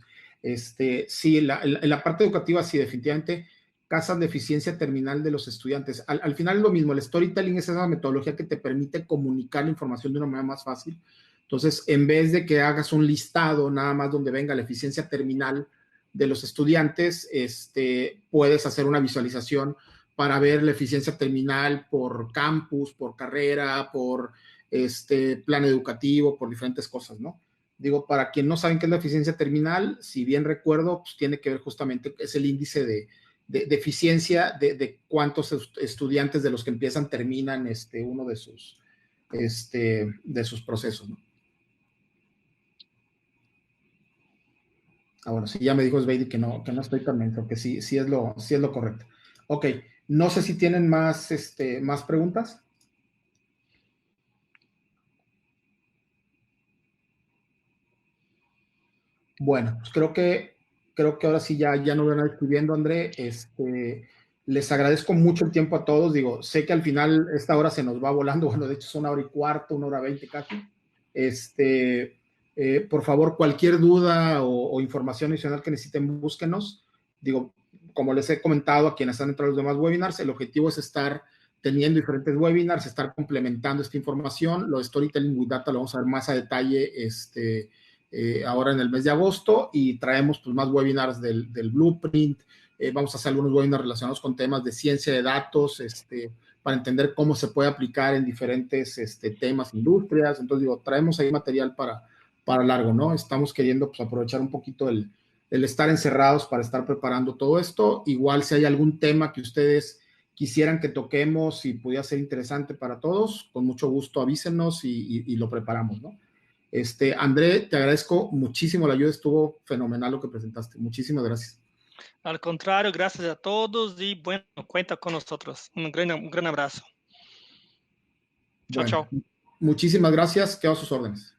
Sí, en la parte educativa, sí, definitivamente, casas de eficiencia terminal de los estudiantes. Al final es lo mismo, el storytelling es esa metodología que te permite comunicar la información de una manera más fácil. Entonces, en vez de que hagas un listado nada más donde venga la eficiencia terminal de los estudiantes, puedes hacer una visualización para ver la eficiencia terminal por campus, por carrera, por plan educativo, por diferentes cosas, ¿no? Digo, para quien no saben qué es la eficiencia terminal, si bien recuerdo, pues tiene que ver justamente, es el índice de eficiencia de cuántos estudiantes de los que empiezan terminan uno de sus procesos, ¿no? Ah, bueno, sí, ya me dijo Sveidi que no estoy tan lento, que sí, sí es lo correcto. Ok, no sé si tienen más preguntas. Bueno, pues creo que ahora sí ya no van a escribiendo, André. Les agradezco mucho el tiempo a todos. Digo, sé que al final esta hora se nos va volando. Bueno, de hecho es 1 hora y cuarto, 1 hora 20 casi. Por favor, cualquier duda o información adicional que necesiten, búsquenos. Digo, como les he comentado a quienes han entrado en los demás webinars, el objetivo es estar teniendo diferentes webinars, estar complementando esta información. Lo de Storytelling with Data lo vamos a ver más a detalle ahora en el mes de agosto, y traemos pues más webinars del Blueprint. Vamos a hacer algunos webinars relacionados con temas de ciencia de datos, para entender cómo se puede aplicar en diferentes temas, industrias. Entonces, digo, traemos ahí material para largo, ¿no? Estamos queriendo pues, aprovechar un poquito el estar encerrados para estar preparando todo esto. Igual si hay algún tema que ustedes quisieran que toquemos y pudiera ser interesante para todos, con mucho gusto avísenos y lo preparamos, ¿no? André, te agradezco muchísimo la ayuda, estuvo fenomenal lo que presentaste. Muchísimas gracias. Al contrario, gracias a todos y bueno, cuenta con nosotros. Un gran abrazo. Chao, Bueno, chao. muchísimas gracias, quedo a sus órdenes.